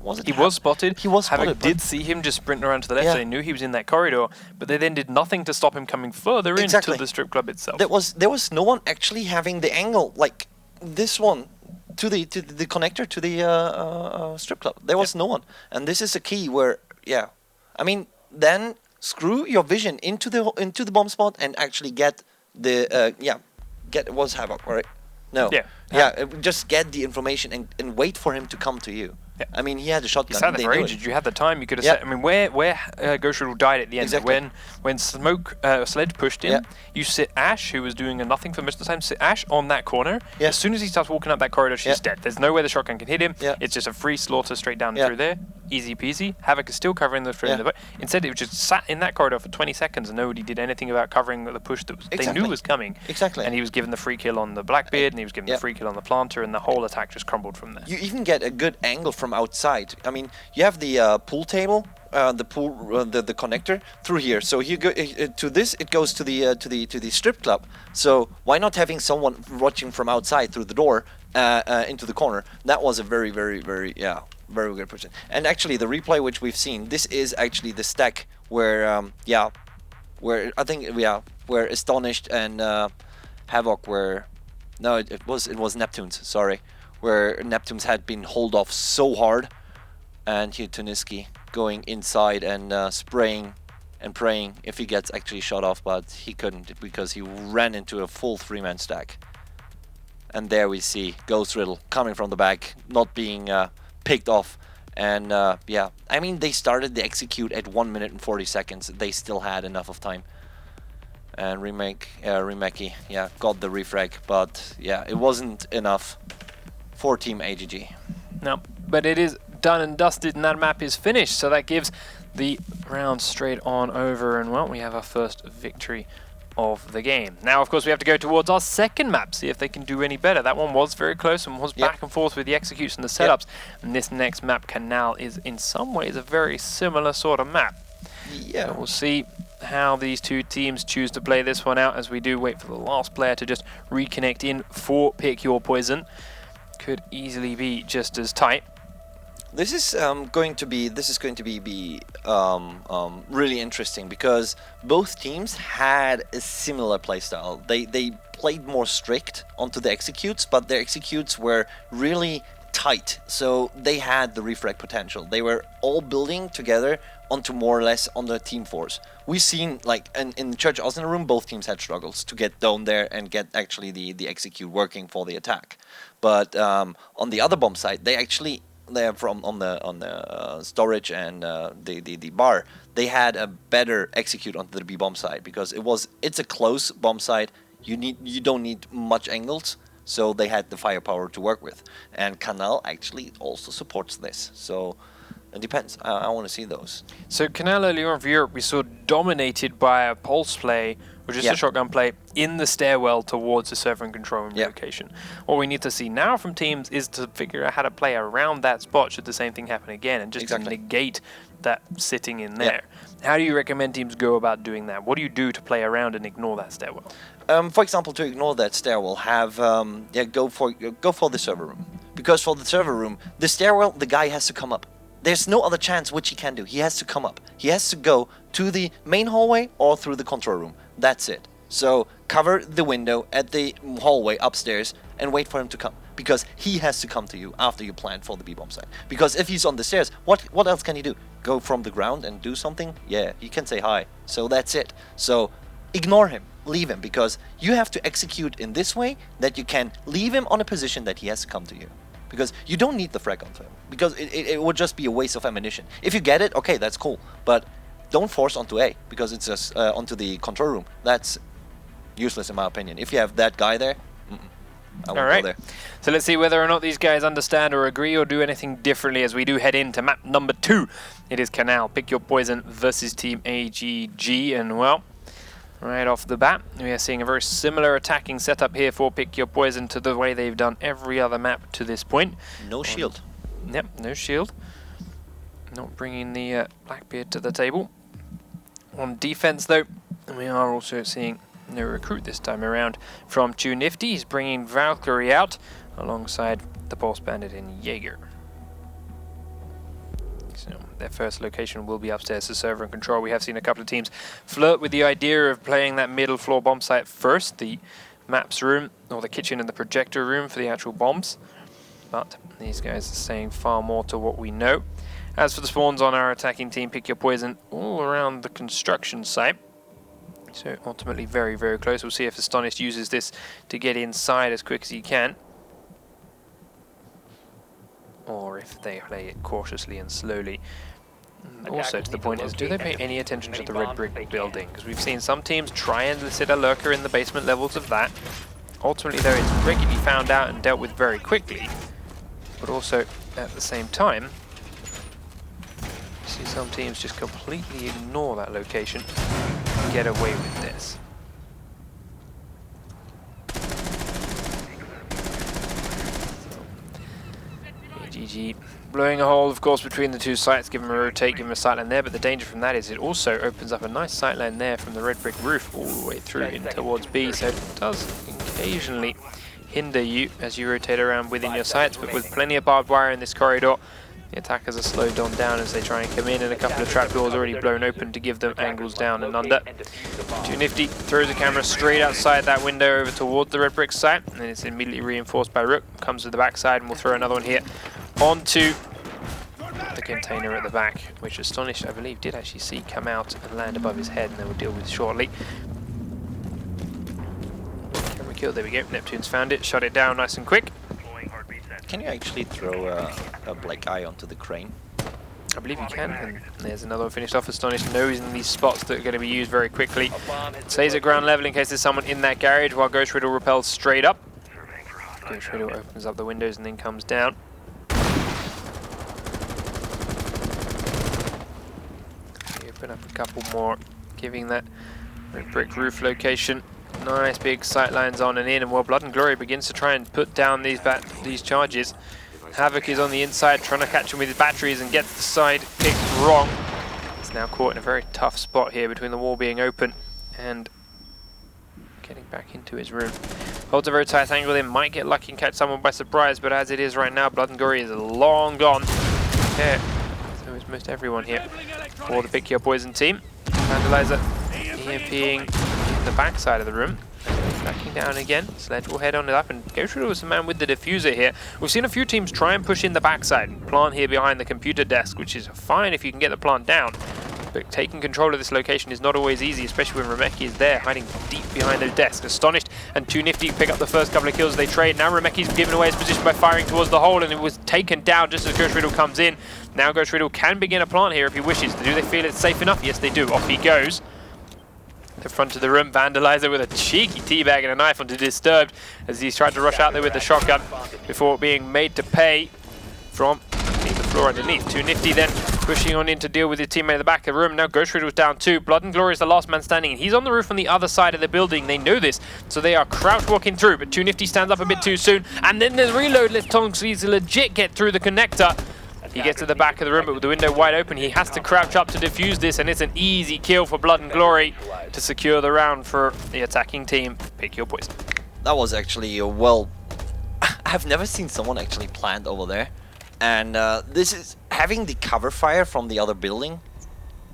was it? He was spotted. He was spotted. Havoc did see him just sprinting around to the left, Yeah. so they knew he was in that corridor, but they then did nothing to stop him coming further Exactly. into the strip club itself. There was no one actually having the angle like this one to the connector to the strip club. There was no one, and this is a key where I mean then screw your vision into the bomb spot and actually get the it was Havoc, right? No. Just get the information and wait for him to come to you. Yeah. I mean, he had a shotgun. You sat there they for knew ages. it. You had the time. You could have Yeah. said. I mean, where Ghost Riddle died at the end. Exactly. When Smoke Sledge pushed him, Yeah. you sit Ash, who was doing nothing for most of the time. Sit Ash on that corner. Yeah. As soon as he starts walking up that corridor, she's dead. There's no way the shotgun can hit him. Yeah. It's just a free slaughter straight down Yeah. through there. Easy peasy. Havoc is still covering the front Yeah. of the boat. Instead, it just sat in that corridor for 20 seconds and nobody did anything about covering the push that they Exactly. knew was coming. Exactly. And he was given the free kill on the Blackbeard, and he was given Yeah. the free kill on the Planter, and the whole attack just crumbled from there. You even get a good angle from outside. I mean, you have the pool table, the connector through here. So you go to this. It goes to the strip club. So why not having someone watching from outside through the door into the corner? That was a very good person. And actually, the replay which we've seen, this is actually the stack where where Astonished and Havoc were. No, it was Neptune's. Sorry, where Neptune's had been hold off so hard, and here Tuniski going inside and spraying and praying if he gets actually shot off, but he couldn't because he ran into a full 3-man stack. And there we see Ghost Riddle coming from the back, not being picked off. And I mean, they started the execute at 1 minute and 40 seconds. They still had enough of time. And Remeki, got the refrag, but it wasn't enough for Team AGG. No, but it is done and dusted, and that map is finished. So that gives the round straight on over, and well, we have our first victory of the game. Now, of course, we have to go towards our second map, see if they can do any better. That one was very close and was back and forth with the execution and the setups. And this next map, Canal, is in some ways a very similar sort of map. Yeah. So we'll see how these two teams choose to play this one out as we do wait for the last player to just reconnect in for Pick Your Poison. Could easily be just as tight. This is going to be really interesting because both teams had a similar playstyle. They played more strict onto the executes, but their executes were really tight, so they had the refrag potential. They were all building together onto more or less on the team force. We've seen, like, in the Church Osner room, both teams had struggles to get down there and get actually the execute working for the attack. But on the other bomb side, they're from on the storage and the bar. They had a better execute onto the B bomb side because it's a close bomb side. You don't need much angles, so they had the firepower to work with. And Canal actually also supports this. So it depends. I want to see those. So Canal earlier on for Europe, we saw dominated by a pulse play, or just a shotgun play, in the stairwell towards the server and control room location. What we need to see now from teams is to figure out how to play around that spot should the same thing happen again, and just to negate that sitting in there. How do you recommend teams go about doing that? What do you do to play around and ignore that stairwell? For example, to ignore that stairwell, have go for the server room, because for the server room, the stairwell, the guy has to come up. There's no other chance which he can do. He has to come up. He has to go to the main hallway or through the control room. That's it. So cover the window at the hallway upstairs and wait for him to come, because he has to come to you after you plan for the B-bomb site. Because if he's on the stairs, what else can he do? Go from the ground and do something? Yeah, he can say hi. So that's it. So ignore him. Leave him, because you have to execute in this way that you can leave him on a position that he has to come to you. Because you don't need the frag onto him, because it would just be a waste of ammunition. If you get it, okay, that's cool. But don't force onto A, because it's just onto the control room. That's useless in my opinion. If you have that guy there, I won't go there. So let's see whether or not these guys understand or agree or do anything differently as we do head into map number 2. It is Canal, Pick Your Poison versus Team AGG, and well, right off the bat, we are seeing a very similar attacking setup here for Pick Your Poison to the way they've done every other map to this point. No shield. Yep, no shield. Not bringing the Blackbeard to the table. On defense, though, And we are also seeing no recruit this time around from Too Nifty. He's bringing Valkyrie out alongside the Pulse Bandit and Jaeger. So their first location will be upstairs to server and control. We have seen a couple of teams flirt with the idea of playing that middle floor bomb site first, the maps room or the kitchen and the projector room for the actual bombs. But these guys are saying far more to what we know. As for the spawns on our attacking team, Pick Your Poison all around the construction site. So ultimately very, very close. We'll see if Astonished uses this to get inside as quick as he can. Or if they play it cautiously and slowly. Also to the point is, do they pay any attention to the red brick building? Because we've seen some teams try and sit a lurker in the basement levels of that. Ultimately though, it's regularly found out and dealt with very quickly. But also at the same time, you see some teams just completely ignore that location and get away with this. AGG blowing a hole, of course, between the two sites, give him a rotate, give him a sightline there, but the danger from that is it also opens up a nice sightline there from the red brick roof all the way through in towards B, so it does occasionally hinder you as you rotate around within your sights, but with plenty of barbed wire in this corridor, the attackers are slowed on down as they try and come in, and a couple of trapdoors already blown open to give them angles down and under. Too Nifty throws a camera straight outside that window over towards the red brick site, and then it's immediately reinforced by Rook. Comes to the backside, and we'll throw another one here onto the container at the back, which Astonished, I believe, did actually see come out and land above his head, and they will deal with shortly. Camera kill, there we go. Neptune's found it, shot it down nice and quick. Can you actually throw a black eye onto the crane? I believe you can, and there's another one finished off. Astonished knows in these spots that are going to be used very quickly. Stays at ground level in case there's someone in that garage, while Ghost Riddle repels straight up. Ghost Riddle opens up the windows and then comes down. We open up a couple more, giving that red brick roof location nice big sight lines on and in, and while Blood and Glory begins to try and put down these charges, Havoc is on the inside trying to catch him with his batteries and gets the side picked wrong. He's now caught in a very tough spot here between the wall being open and getting back into his room. Holds a very tight angle in, might get lucky and catch someone by surprise, but as it is right now, Blood and Glory is long gone. Okay, so is most everyone here for the Pick Your Poison team. Vandalizer EMPing the back side of the room, backing down again. Sledge will head on it up, and Ghost Riddle was the man with the diffuser here. We've seen a few teams try and push in the backside, plant here behind the computer desk, which is fine if you can get the plant down, but taking control of this location is not always easy, especially when Remeki is there, hiding deep behind those desks. Astonished and Too Nifty pick up the first couple of kills they trade. Now Remeki's given away his position by firing towards the hole, and it was taken down just as Ghost Riddle comes in. Now Ghost Riddle can begin a plant here if he wishes. Do they feel it's safe enough? Yes, they do. Off he goes. The front of the room, Vandalizer with a cheeky teabag and a knife onto Disturbed as he's tried to rush out there with the shotgun before being made to pay from the floor underneath. Too Nifty then pushing on in to deal with his teammate at the back of the room. Now Ghost Riddle's down too. Blood and Glory is the last man standing, and he's on the roof on the other side of the building. They know this, so they are crouch walking through, but Too Nifty stands up a bit too soon, and then the reload lets Tonks legit get through the connector. He gets to the back of the room, but with the window wide open, he has to crouch up to defuse this, and it's an easy kill for Blood and Glory to secure the round for the attacking team. Pick Your Poison. That was actually, well, I've never seen someone actually plant over there. And this is, having the cover fire from the other building,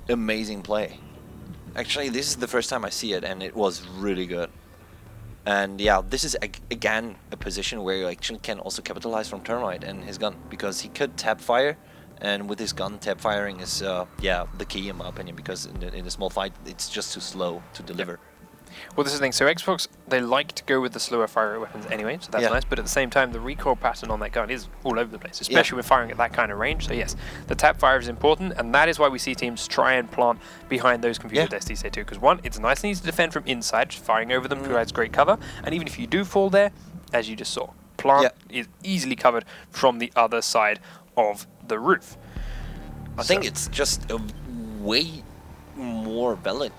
amazing play. Actually, this is the first time I see it, and it was really good. And yeah, this is again a position where you actually can also capitalize from Termite and his gun, because he could tap fire, and with his gun, tap firing is yeah, the key in my opinion, because in a small fight it's just too slow to deliver. Well, this is the thing. So Xbox, they like to go with the slower fire weapons anyway, so that's nice. But at the same time, the recoil pattern on that gun is all over the place, especially when firing at that kind of range. So yes, the tap fire is important, and that is why we see teams try and plant behind those computer desks too. Because one, it's nice and easy to defend from inside, just firing over them provides great cover. And even if you do fall there, as you just saw, plant is easily covered from the other side of the roof. I think it's just a way more valid.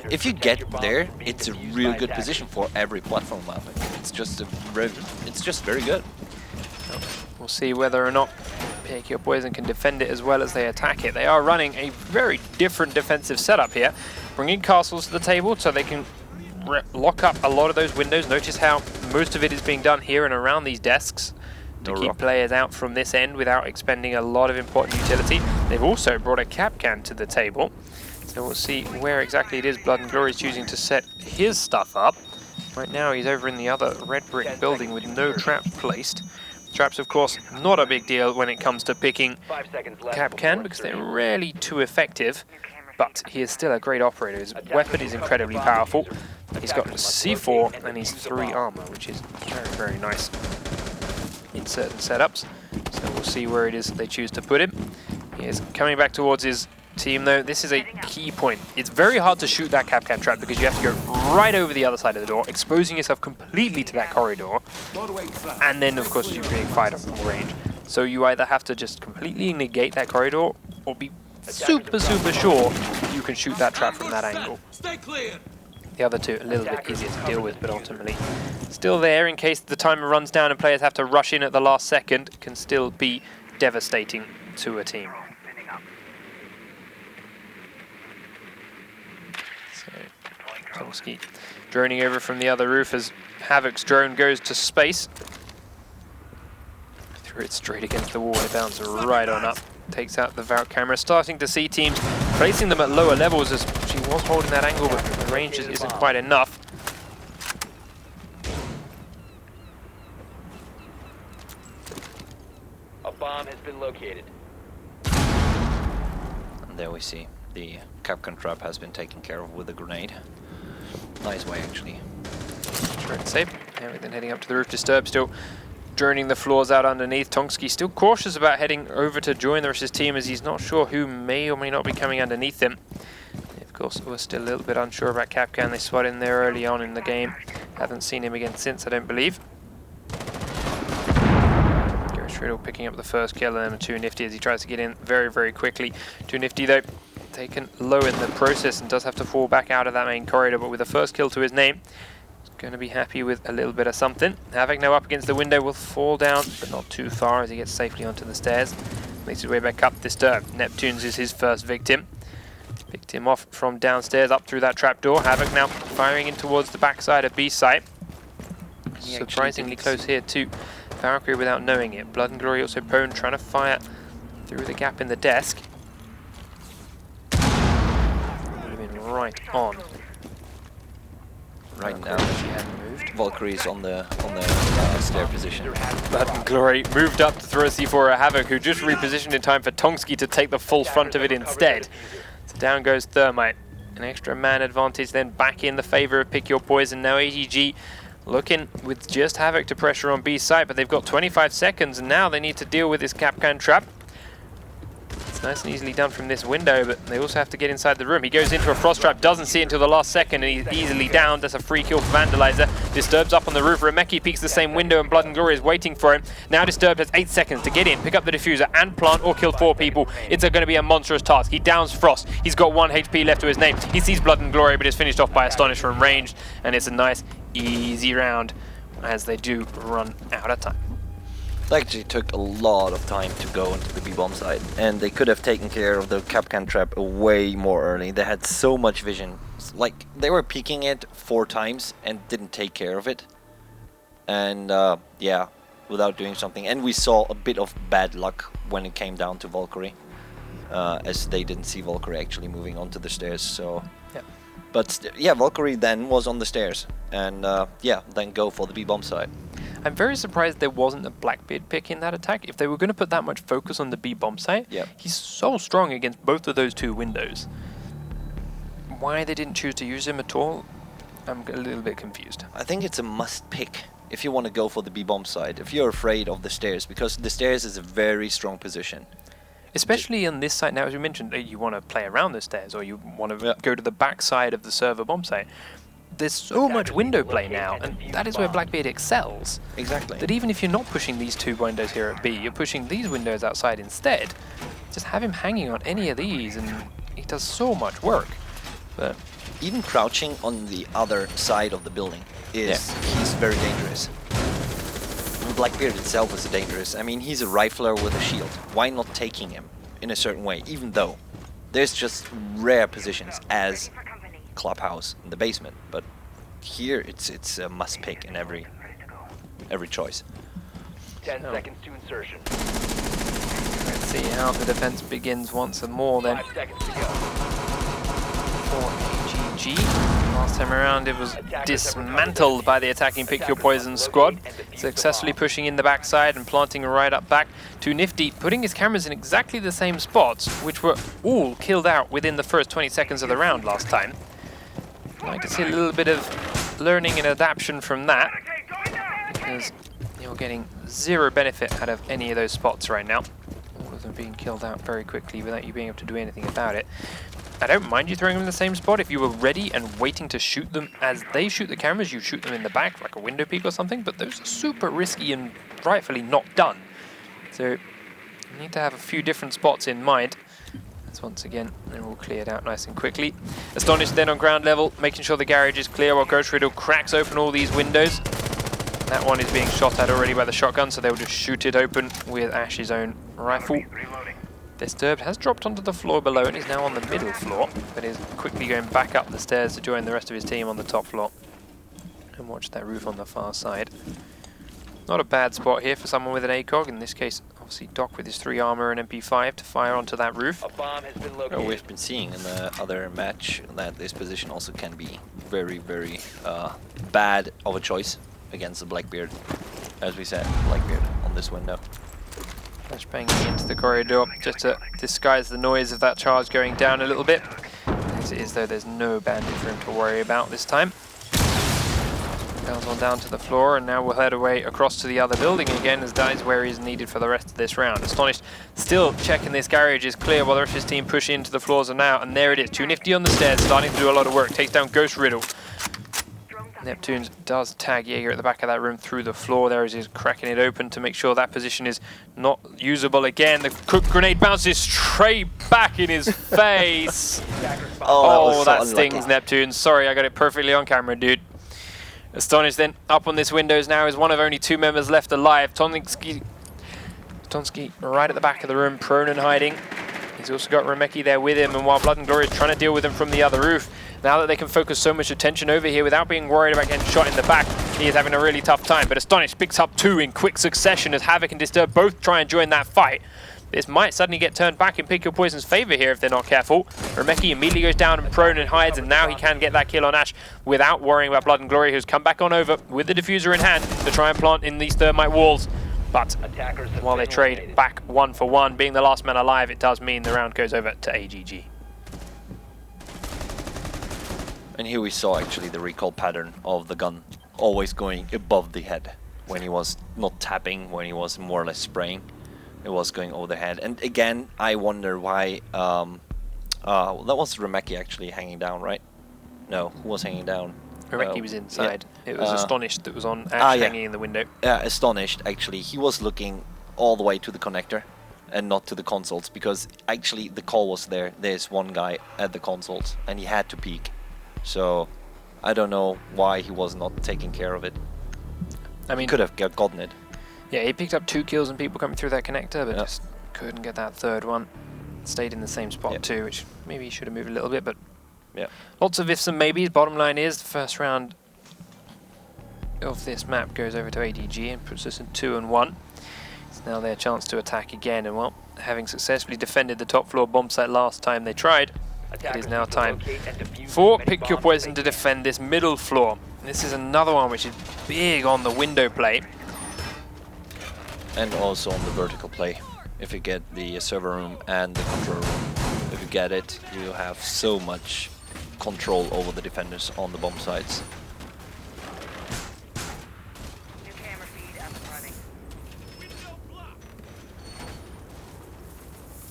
If you get there, it's a real good position for every platform map. It's just very good. We'll see whether or not PickYourPoison can defend it as well as they attack it. They are running a very different defensive setup here, bringing castles to the table so they can lock up a lot of those windows. Notice how most of it is being done here and around these desks to keep players out from this end without expending a lot of important utility. They've also brought a Kapkan to the table, so we'll see where exactly it is Blood and Glory is choosing to set his stuff up. Right now he's over in the other red brick building with no trap placed. Traps, of course, not a big deal when it comes to picking Kapkan because they're rarely too effective, but he is still a great operator. His weapon is incredibly powerful. He's got C4 and he's 3 armor, which is very, very nice in certain setups. So we'll see where it is they choose to put him. He is coming back towards his team though. This is a key point. It's very hard to shoot that Kapkan trap because you have to go right over the other side of the door, exposing yourself completely to that corridor, and then of course you're being fired off from range. So you either have to just completely negate that corridor or be super sure you can shoot that trap from that angle. The other two a little bit easier to deal with, but ultimately still there in case the timer runs down and players have to rush in at the last second, can still be devastating to a team. So Tomsky droning over from the other roof as Havoc's drone goes to space. Threw it straight against the wall, it bounced right on up. Takes out the Valk camera, starting to see teams placing them at lower levels as she was holding that angle, but the range just isn't quite enough. A bomb has been located. And there we see the Kapkan trap has been taken care of with a grenade. Nice way, actually. Turret safe. Everything heading up to the roof. Disturb still droning the floors out underneath. Tomsky still cautious about heading over to join the rest of his team as he's not sure who may or may not be coming underneath him. Of course, we're still a little bit unsure about Kapkan. They spot in there early on in the game. Haven't seen him again since, I don't believe. Riddle picking up the first kill, and then Too Nifty as he tries to get in very, very quickly. Too Nifty though taken low in the process and does have to fall back out of that main corridor, but with the first kill to his name, he's going to be happy with a little bit of something. Havoc now up against the window, will fall down, but not too far as he gets safely onto the stairs. Makes his way back up. Disturb. Neptunes is his first victim. Picked him off from downstairs up through that trapdoor. Havoc now firing in towards the backside of B site. Surprisingly close here to Valkyrie without knowing it. Blood and Glory also prone, trying to fire through the gap in the desk. Would have been right on. Right now, she hadn't moved. Valkyrie's on the stair position. Blood and Glory moved up to throw a C4 at Havoc, who just repositioned in time for Tomsky to take the full front of it instead. So down goes Thermite. An extra man advantage then back in the favor of PickYourPoison. Now AGG looking with just Havoc to pressure on B site, but they've got 25 seconds and now they need to deal with this Kapkan trap. It's nice and easily done from this window, but they also have to get inside the room. He goes into a frost trap, doesn't see it until the last second, and he's easily down. That's a free kill for Vandalizer. Disturb's up on the roof. Remeki peeks the same window, and Blood and Glory is waiting for him. Now Disturbed has 8 seconds to get in, pick up the diffuser, and plant or kill 4 people. It's going to be a monstrous task. He downs Frost. He's got 1 HP left to his name. He sees Blood and Glory, but is finished off by Astonish from range, and it's a nice, easy round as they do run out of time. It actually took a lot of time to go into the B-bomb side, and they could have taken care of the Kapkan trap way more early. They had so much vision. Like, they were peeking it 4 times and didn't take care of it. And yeah, without doing something. And we saw a bit of bad luck when it came down to Valkyrie, as they didn't see Valkyrie actually moving onto the stairs. So yeah. But yeah, Valkyrie then was on the stairs, and yeah, then go for the B-bomb side. I'm very surprised there wasn't a Blackbeard pick in that attack. If they were going to put that much focus on the B-bomb site, he's so strong against both of those 2 windows. Why they didn't choose to use him at all, I'm a little bit confused. I think it's a must pick if you want to go for the B-bomb side, if you're afraid of the stairs, because the stairs is a very strong position. Especially on this site now, as we mentioned, you want to play around the stairs, or you want to go to the back side of the server bomb site. There's so much window play now, and that is where Blackbeard excels. Exactly. That even if you're not pushing these 2 windows here at B, you're pushing these windows outside instead. Just have him hanging on any of these, and he does so much work. But even crouching on the other side of the building is he's very dangerous. Blackbeard itself is dangerous. I mean, he's a rifler with a shield. Why not taking him in a certain way? Even though there's just rare positions as Clubhouse in the basement, but here it's a must pick in every choice. 10 seconds to insertion. Let's see how the defense begins once more then. 5 seconds to go. For AGG. Last time around it was dismantled by the attacking PickYourPoison squad, successfully pushing in the backside and planting right up back to Nifty, putting his cameras in exactly the same spots, which were all killed out within the first 20 seconds of the round last time. I'd like to see a little bit of learning and adaptation from that, because you're getting zero benefit out of any of those spots right now. All of them being killed out very quickly without you being able to do anything about it. I don't mind you throwing them in the same spot. If you were ready and waiting to shoot them as they shoot the cameras, you shoot them in the back, like a window peek or something, but those are super risky and rightfully not done. So you need to have a few different spots in mind. That's once again, they're all cleared out nice and quickly. Astonished then on ground level, making sure the garage is clear while Ghost Riddle cracks open all these windows. That one is being shot at already by the shotgun, so they'll just shoot it open with Ash's own rifle. Disturbed has dropped onto the floor below and is now on the middle floor, but is quickly going back up the stairs to join the rest of his team on the top floor. And watch that roof on the far side. Not a bad spot here for someone with an ACOG, in this case obviously Doc with his 3 armor and MP5 to fire onto that roof. A bomb has been located. We've been seeing in the other match that this position also can be very, very bad of a choice against the Blackbeard. As we said, Blackbeard on this window. Flashbanging into the corridor just to disguise the noise of that charge going down a little bit. As it is though, there's no bandit for him to worry about this time. Goes on down to the floor, and now we'll head away across to the other building again, as that is where he's needed for the rest of this round. Astonished still checking this garage is clear while the rest of his team push into the floors of now, and there it is. Too Nifty on the stairs, starting to do a lot of work. Takes down Ghost Riddle. Neptunes does tag Jaeger at the back of that room through the floor there as he's cracking it open to make sure that position is not usable again. The cook grenade bounces straight back in his face. Oh, that stings, Neptune. Sorry, I got it perfectly on camera, dude. Astonished then up on this windows now is one of only 2 members left alive. Tonsky right at the back of the room, prone and hiding. He's also got Remeki there with him, and while Blood and Glory is trying to deal with him from the other roof, now that they can focus so much attention over here without being worried about getting shot in the back, he is having a really tough time. But Astonished picks up 2 in quick succession as Havoc and Disturb both try and join that fight. This might suddenly get turned back in PickYourPoison's favor here if they're not careful. Remeki immediately goes down and prone and hides, and now he can get that kill on Ash without worrying about Blood and Glory, who's come back on over with the diffuser in hand to try and plant in these thermite walls. But while they trade back 1 for 1, being the last man alive, it does mean the round goes over to AGG. And here we saw actually the recoil pattern of the gun always going above the head. When he was not tapping, when he was more or less spraying, it was going over the head. And again, I wonder why... that was Remeki actually hanging down, right? No, who was hanging down? Remeki was inside. Yeah. It was Astonished that was on Ash hanging in the window. Yeah, Astonished actually. He was looking all the way to the connector and not to the consoles, because actually the call was there. There's one guy at the consoles and he had to peek. So I don't know why he was not taking care of it. I mean, he could have gotten it. Yeah, he picked up 2 kills and people coming through that connector, but just couldn't get that third one. Stayed in the same spot too, which maybe he should have moved a little bit, but lots of ifs and maybes. Bottom line is the first round of this map goes over to AGG and puts us in 2 and 1. It's now their chance to attack again, and well, having successfully defended the top floor bomb site last time they tried, it is now time for PickYourPoison to defend this middle floor. This is another one which is big on the window play. And also on the vertical play. If you get the server room and the control room, if you get it, you have so much control over the defenders on the bomb sites. New camera feed up and running.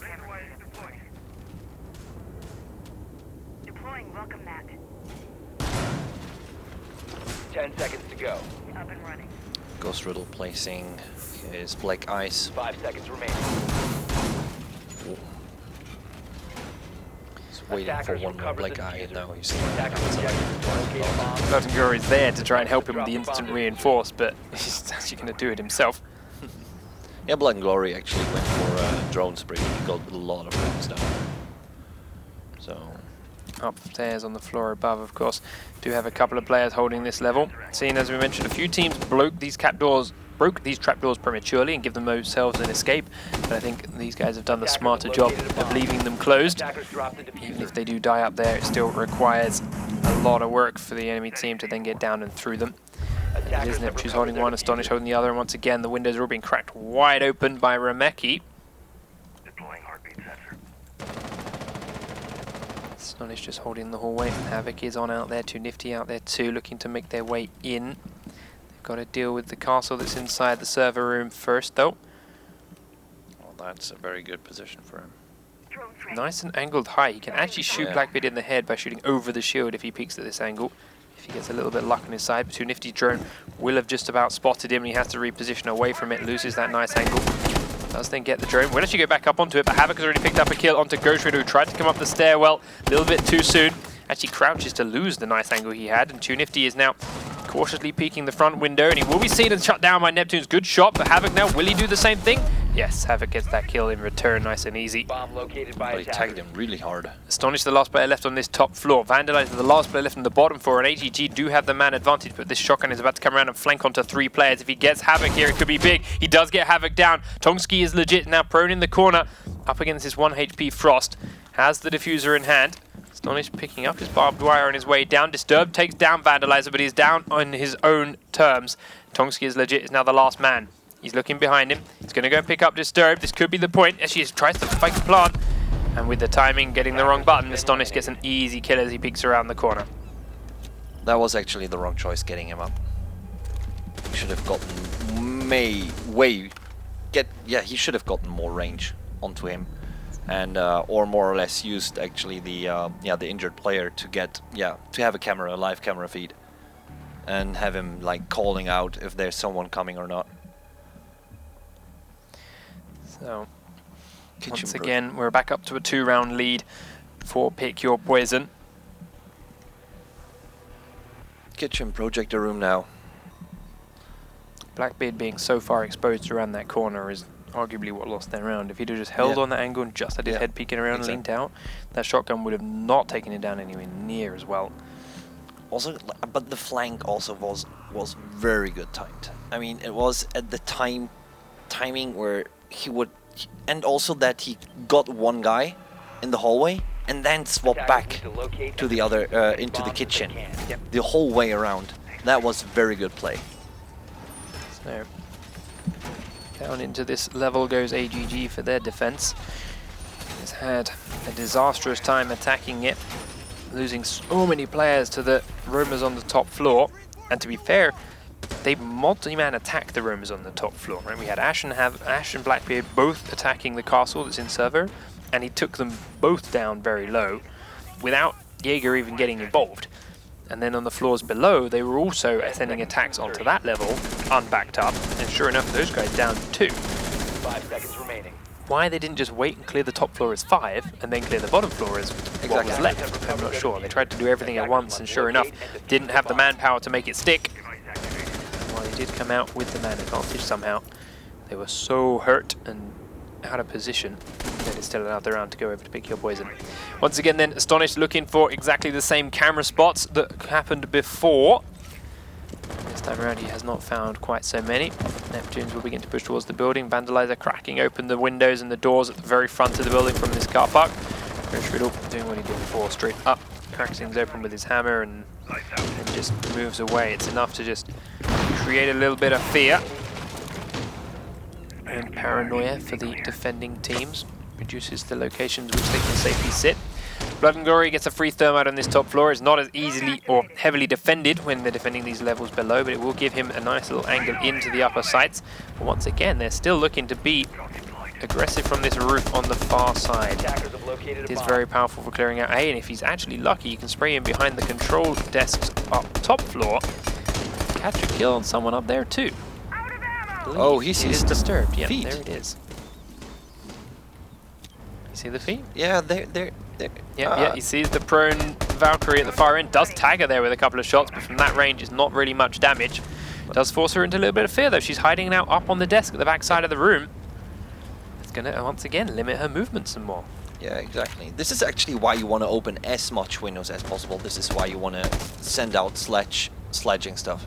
Camera feed deployed. Deploying welcome mat. 10 seconds to go. Up and running. Ghost Riddle placing his black ice. 5 seconds remaining. So waiting for one more black eye, and now he's Bloodenguri is there to try and help him with the instant reinforce, but he's actually going to do it himself. Yeah, Blood and Glory actually went for drone spree. He got a lot of drones down. So Upstairs on the floor above, of course, do have a couple of players holding this level. Seeing, as we mentioned, a few teams broke these trapdoors prematurely and give themselves an escape, but I think these guys have done the smarter job of leaving them closed. Even if they do die up there, it still requires a lot of work for the enemy team to then get down and through them. It is Neptune's holding one, Astonish holding the other, and once again the windows are all being cracked wide open by Remeki. Astonish just holding the hallway. Havoc is on out there, too nifty out there too, looking to make their way in. They've got to deal with the castle that's inside the server room first though. well, that's a very good position for him. Nice and angled high. He can actually shoot Blackbeard in the head by shooting over the shield if he peeks at this angle. If he gets a little bit of luck on his side, but too nifty drone will have just about spotted him and he has to reposition away from it, loses that nice angle. Does then get the drone. Will actually go back up onto it, but Havoc has already picked up a kill onto Ghost Rider, who tried to come up the stairwell a little bit too soon. Actually crouches to lose the nice angle he had, and Too Nifty is now cautiously peeking the front window, and he will be seen and shut down by Neptune's good shot, but Havoc now, will he do the same thing? Yes, Havoc gets that kill in return, nice and easy. Bomb located by But he tagged him really hard. Astonish, the last player left on this top floor. Vandalize, the last player left on the bottom floor, and AGG do have the man advantage, but this shotgun is about to come around and flank onto 3 players. If he gets Havoc here, it could be big. He does get Havoc down. Tongski is legit now prone in the corner, up against this 1 HP Frost. Has the diffuser in hand. Astonish picking up his barbed wire on his way down. Disturbed takes down Vandalizer, but he's down on his own terms. Tongski is legit, is now the last man. He's looking behind him. He's going to go and pick up Disturbed. This could be the point as she tries to spike the plant. And with the timing, getting the wrong button, Astonish gets an easy kill as he peeks around the corner. That was actually the wrong choice, getting him up. He should have gotten he should have gotten more range onto him, and or more or less used actually the injured player to get to have a live camera feed, and have him like calling out if there's someone coming or not. So, once again, we're back up to a 2-round lead for Pick Your Poison. Kitchen projector room now. Blackbeard being so far exposed around that corner is arguably what lost their round. If he'd have just held on that angle and just had his head peeking around and leaned out, that shotgun would have not taken it down anywhere near as well. Also, but the flank also was very good timed. I mean, it was at the timing where he would, and also that he got one guy in the hallway and then swapped back to the other into the kitchen. The whole way around. That was very good play. So down into this level goes AGG for their defense. Has had a disastrous time attacking it, losing so many players to the roamers on the top floor. And to be fair, they multi-man attacked the roamers on the top floor. Right? We had Ash and Blackbeard both attacking the castle that's in server, and he took them both down very low without Jaeger even getting involved. And then on the floors below, they were also sending attacks onto that level, unbacked up, and sure enough, those guys down too. 5 seconds remaining. Why they didn't just wait and clear the top floor as 5, and then clear the bottom floor as what was left, I'm not sure. They tried to do everything at once, and sure enough, didn't have the manpower to make it stick. While they did come out with the man advantage somehow, they were so hurt and out of position that it's still allowed their round to go over to Pick Your Poison. Once again then, Astonished looking for exactly the same camera spots that happened before. This time around he has not found quite so many. Neptunes will begin to push towards the building. Vandalizer cracking open the windows and the doors at the very front of the building from this car park. Chris Riddle doing what he did before, straight up, cracks things open with his hammer and just moves away. It's enough to just create a little bit of fear and paranoia for the defending teams. Reduces the locations which they can safely sit. Blood and Glory gets a free thermite on this top floor. It's not as easily or heavily defended when they're defending these levels below, but it will give him a nice little angle into the upper sites. But once again, they're still looking to be aggressive from this roof on the far side. It is very powerful for clearing out A, and if he's actually lucky, you can spray him behind the control desks up top floor. Catch a kill on someone up there too. Oh, he sees the Disturbed. Yeah, feet. there it is. You see the feet? Yeah, they're Yeah, he sees the prone Valkyrie at the far end, does tag her there with a couple of shots, but from that range is not really much damage. Does force her into a little bit of fear though. She's hiding now up on the desk at the back side of the room. It's going to once again limit her movement some more. Yeah, exactly. This is actually why you want to open as much windows as possible. This is why you want to send out sledging stuff.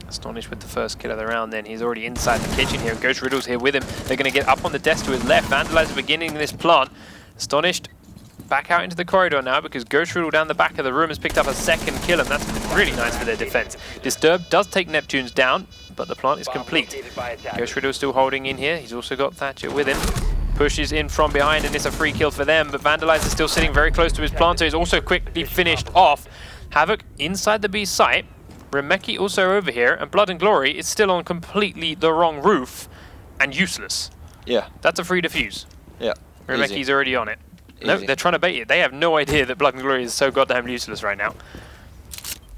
Astonished with the first kill of the round then. He's already inside the kitchen here. Ghost Riddle's here with him. They're going to get up on the desk to his left. Vandalizer beginning this plant. Astonished back out into the corridor now because Ghost Riddle down the back of the room has picked up a second kill, and that's really nice for their defense. Disturb does take Neptune's down, but the plant is complete. Ghost Riddle still holding in here. He's also got Thatcher with him. Pushes in from behind, and it's a free kill for them, but Vandalizer is still sitting very close to his planter. He's also quickly finished off. Havoc inside the B site. Remeki also over here, and Blood and Glory is still on completely the wrong roof and useless. Yeah. That's a free defuse. Yeah. Remeki's already on it. No, they're trying to bait it. They have no idea that Blood and Glory is so goddamn useless right now.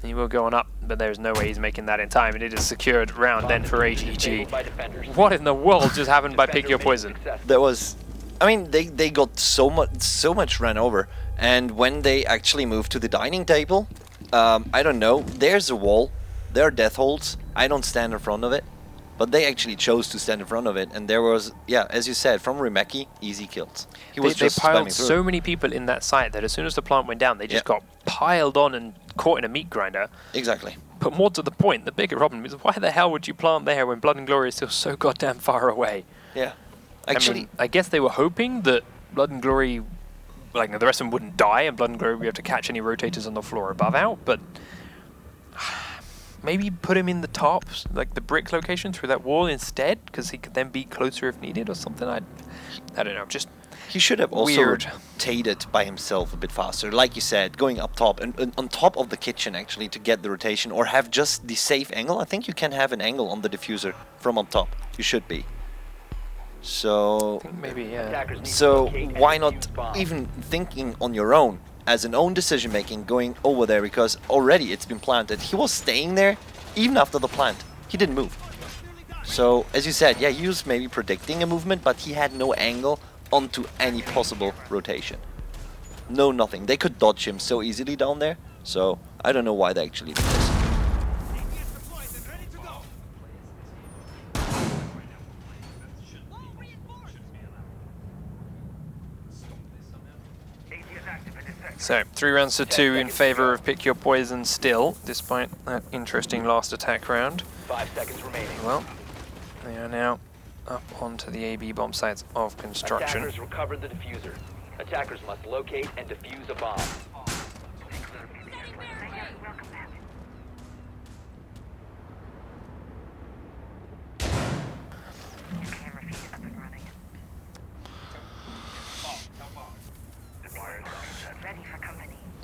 He will go on up, but there's no way he's making that in time, and it is secured round then for AGG. What in the world just happened by Pick Your Poison? There was, I mean, they got so much ran over, and when they actually moved to the dining table, I don't know. There's a wall, there are death holes. I don't stand in front of it, but they actually chose to stand in front of it, and there was, yeah, as you said, from Remeki, easy kills. They piled so many people in that site that as soon as the plant went down, they just got piled on and caught in a meat grinder. Exactly. But more to the point, the bigger problem is why the hell would you plant there when Blood and Glory is still so goddamn far away? Yeah. Actually, I mean, I guess they were hoping that Blood and Glory, like the rest of them wouldn't die, and Blood and Glory would be able to catch any rotators on the floor above out, but maybe put him in the top, like the brick location through that wall instead, because he could then be closer if needed or something. I don't know, just he should have also rotated by himself a bit faster, like you said, going up top and on top of the kitchen actually to get the rotation, or have just the safe angle. I think you can have an angle on the diffuser from up top. You should be. So I think maybe, yeah. So why not even thinking on your own as an own decision making, going over there, because already it's been planted. He was staying there even after the plant. He didn't move. So as you said, yeah, he was maybe predicting a movement, but he had no angle onto any possible rotation. No, nothing. They could dodge him so easily down there. So I don't know why they actually did this. So 3 rounds to 2 in favor of Pick Your Poison still, despite that interesting last attack round. 5 seconds remaining. Well, they are now up onto the AB bomb sites of construction. Attackers recovered the diffuser. Attackers must locate and defuse a bomb.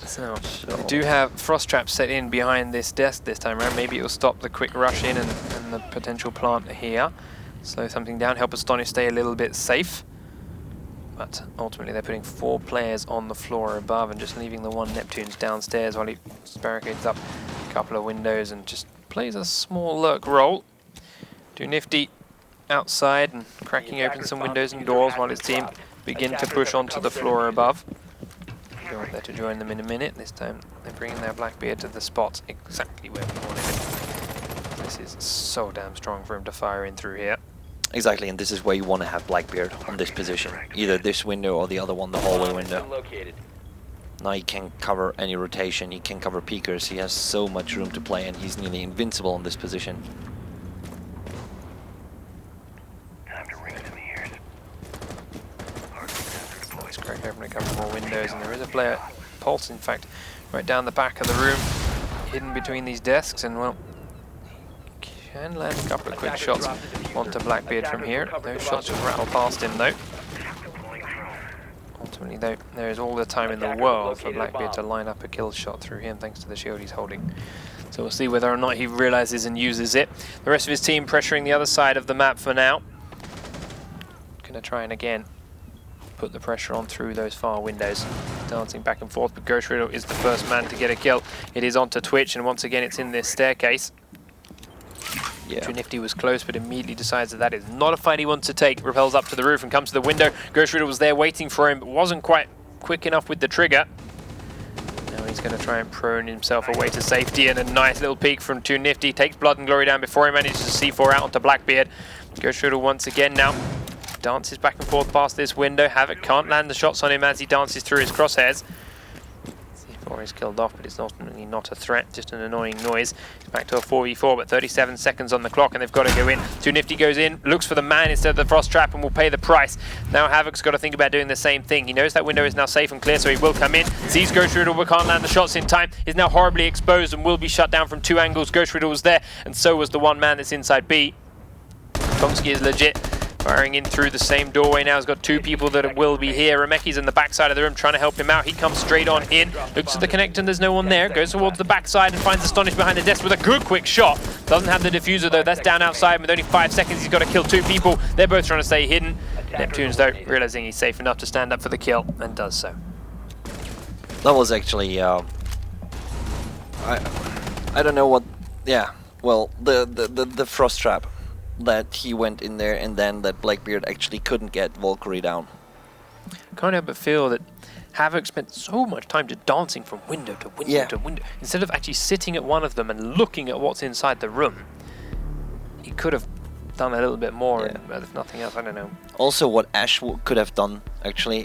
So, we do have frost traps set in behind this desk this time around. Maybe it will stop the quick rush in and the potential plant here. Slow something down, help Astonish stay a little bit safe. But ultimately they're putting 4 players on the floor above and just leaving the one Neptune's downstairs while he barricades up a couple of windows and just plays a small lurk role. Do Nifty outside and cracking open some windows and doors while his team begin to push onto the floor above. Go up there to join them in a minute. This time they're bringing their Blackbeard to the spot exactly where we wanted him. This is so damn strong for him to fire in through here. Exactly, and this is where you want to have Blackbeard on this position. Either this window or the other one, the hallway window. Now he can cover any rotation, he can cover peekers, he has so much room to play and he's nearly invincible in this position. Let's crack open a couple more windows, and there is a player, Pulse in fact, right down the back of the room, hidden between these desks, and well, can land a couple of quick shots onto Blackbeard from here. Those shots will rattle past him though. Ultimately though, there is all the time in the world for Blackbeard to line up a kill shot through him thanks to the shield he's holding. So we'll see whether or not he realizes and uses it. The rest of his team pressuring the other side of the map for now. Gonna try and again put the pressure on through those far windows. Dancing back and forth, but Ghost Riddle is the first man to get a kill. It is onto Twitch, and once again it's in this staircase. Yeah. Nifty was close, but immediately decides that that is not a fight he wants to take. Repels up to the roof and comes to the window. Ghost Riddle was there waiting for him, but wasn't quite quick enough with the trigger. Now he's going to try and prone himself away to safety, and a nice little peek from Too Nifty. Takes Blood and Glory down before he manages to C4 out onto Blackbeard. Ghost Riddle once again now. Dances back and forth past this window. Havoc can't land the shots on him as he dances through his crosshairs. C4 is killed off, but it's ultimately not a threat, just an annoying noise. It's back to a 4v4, but 37 seconds on the clock, and they've got to go in. Too Nifty goes in, looks for the man instead of the Frost Trap, and will pay the price. Now Havoc's got to think about doing the same thing. He knows that window is now safe and clear, so he will come in. Sees Ghost Riddle, but can't land the shots in time. Is now horribly exposed and will be shut down from 2 angles. Ghost Riddle was there, and so was the one man that's inside B. Tomsky is legit. Firing in through the same doorway now. He's got 2 people that will be here. Remeki's in the backside of the room trying to help him out. He comes straight on in. Looks at the connector and there's no one there. Goes towards the backside and finds Astonish behind the desk with a good quick shot. Doesn't have the diffuser though. That's down outside with only 5 seconds. He's got to kill 2 people. They're both trying to stay hidden. Neptunes though, realizing he's safe enough to stand up for the kill, and does so. That was actually I don't know what. Yeah, well, the Frost Trap that he went in there, and then that Blackbeard actually couldn't get Valkyrie down. Can't help but feel that Havoc spent so much time just dancing from window to window to window, instead of actually sitting at one of them and looking at what's inside the room. He could have done a little bit more, and if nothing else, I don't know. Also, what Ash could have done, actually,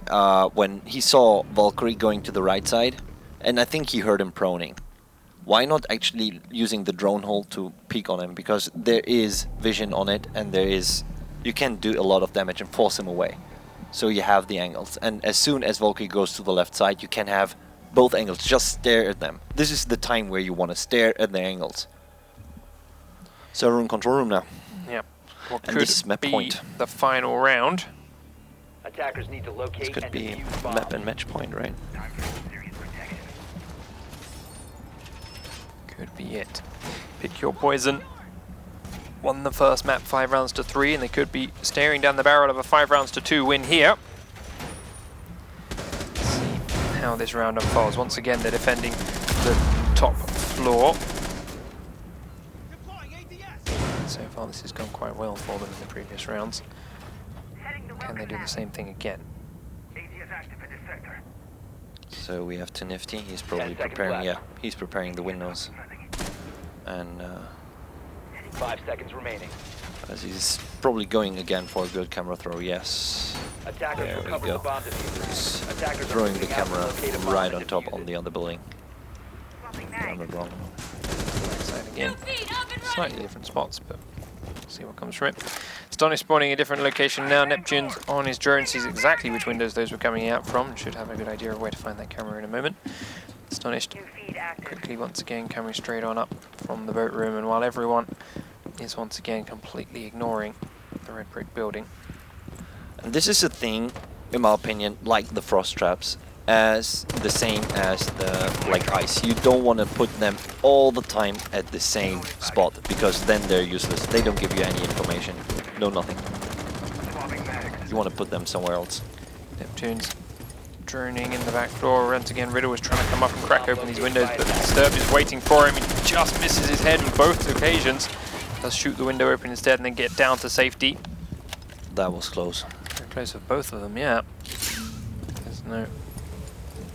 when he saw Valkyrie going to the right side, and I think he heard him proning. Why not actually using the drone hole to peek on him? Because there is vision on it, and you can do a lot of damage and force him away. So you have the angles, and as soon as Valkyrie goes to the left side, you can have both angles. Just stare at them. This is the time where you want to stare at the angles. So we're in control room now. Yep. What And could this is map be point. the final round? Attackers need to locate This could and be defuse bombs. map and match point, right? Could be it. Pick Your Poison won the first map 5 rounds to 3, and they could be staring down the barrel of a 5 rounds to 2 win here. Let's see how this round unfolds. Once again, they're defending the top floor. So far, this has gone quite well for them in the previous rounds. Can they do the same thing again? So we have to Nifty. He's 10 probably seconds preparing. left. Yeah, he's preparing the windows, and 5 seconds remaining. as he's probably going again for a good camera throw. Yes, Attackers there will we cover go. the bomb diffuser. Attackers are Throwing the moving out to camera locate a bomb right and on top defuse on it. the other building. I'm not wrong. Side again. Slightly different spots, but we'll see what comes from it. Astonish spawning a different location now. Neptune's on his drone, sees exactly which windows those were coming out from. Should have a good idea of where to find that camera in a moment. Astonished quickly once again coming straight on up from the boat room, and while everyone is once again completely ignoring the red brick building. And this is a thing, in my opinion, like the Frost Traps, as the same as the like ice. You don't want to put them all the time at the same spot, because then they're useless. They don't give you any information. No, nothing. You want to put them somewhere else. Neptune's droning in the back floor. Once again, Riddle was trying to come up and crack open these windows, but Disturbed is waiting for him. He just misses his head on both occasions. Does shoot the window open instead and then get down to safety. That was close. Very close for both of them, yeah. There's no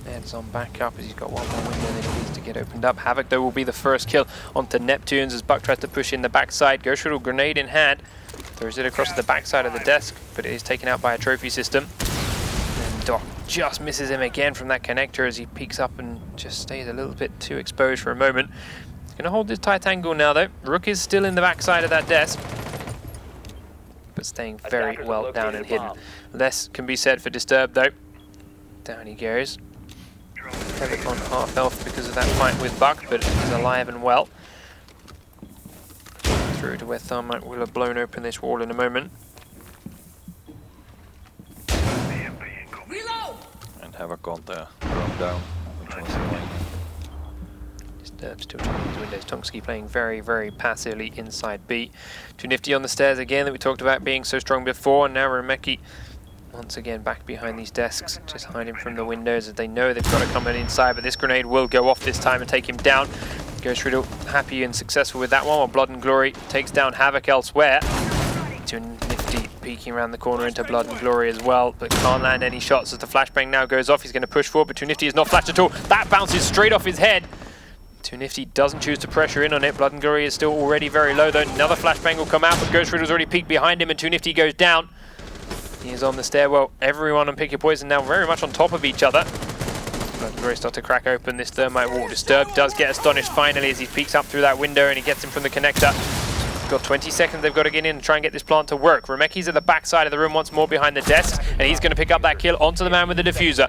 heads on back up as he's got one more window that he needs to get opened up. Havoc, though, will be the first kill onto Neptunes as Buck tries to push in the backside. Ghost Riddle, grenade in hand, throws it across the backside of the desk, but it is taken out by a trophy system. And Doc just misses him again from that connector as he peeks up and just stays a little bit too exposed for a moment. He's going to hold this tight angle now, though. Rook is still in the backside of that desk, but staying very well down and hidden. Less can be said for Disturbed, though. Down he goes. Havoc on half health because of that fight with Buck, but he's alive and well. Through to where Thermite will have blown open this wall in a moment. And Havoc got the drone down, which was annoying. Disturbed still checking his windows. Tomsky playing very, very passively inside B. Too Nifty on the stairs again that we talked about being so strong before, and now Remeki once again back behind these desks, just hiding from the windows as they know they've got to come in inside, but this grenade will go off this time and take him down. Ghost Riddle happy and successful with that one, while Blood and Glory takes down Havoc elsewhere. Too Nifty peeking around the corner into Blood and Glory as well, but can't land any shots as the flashbang now goes off. He's going to push forward, but Too Nifty is not flashed at all. That bounces straight off his head. Too Nifty doesn't choose to pressure in on it. Blood and Glory is still already very low though. Another flashbang will come out, but Ghost Riddle's already peeked behind him and Too Nifty goes down. He is on the stairwell. Everyone on Pick Your Poison now very much on top of each other. Blood and Glory start to crack open this thermite wall. Disturbed does get astonished finally as he peeks up through that window and he gets him from the connector. Got 20 seconds, they've got to get in and try and get this plant to work. Remeki's at the back side of the room once more behind the desk, and he's going to pick up that kill onto the man with the diffuser.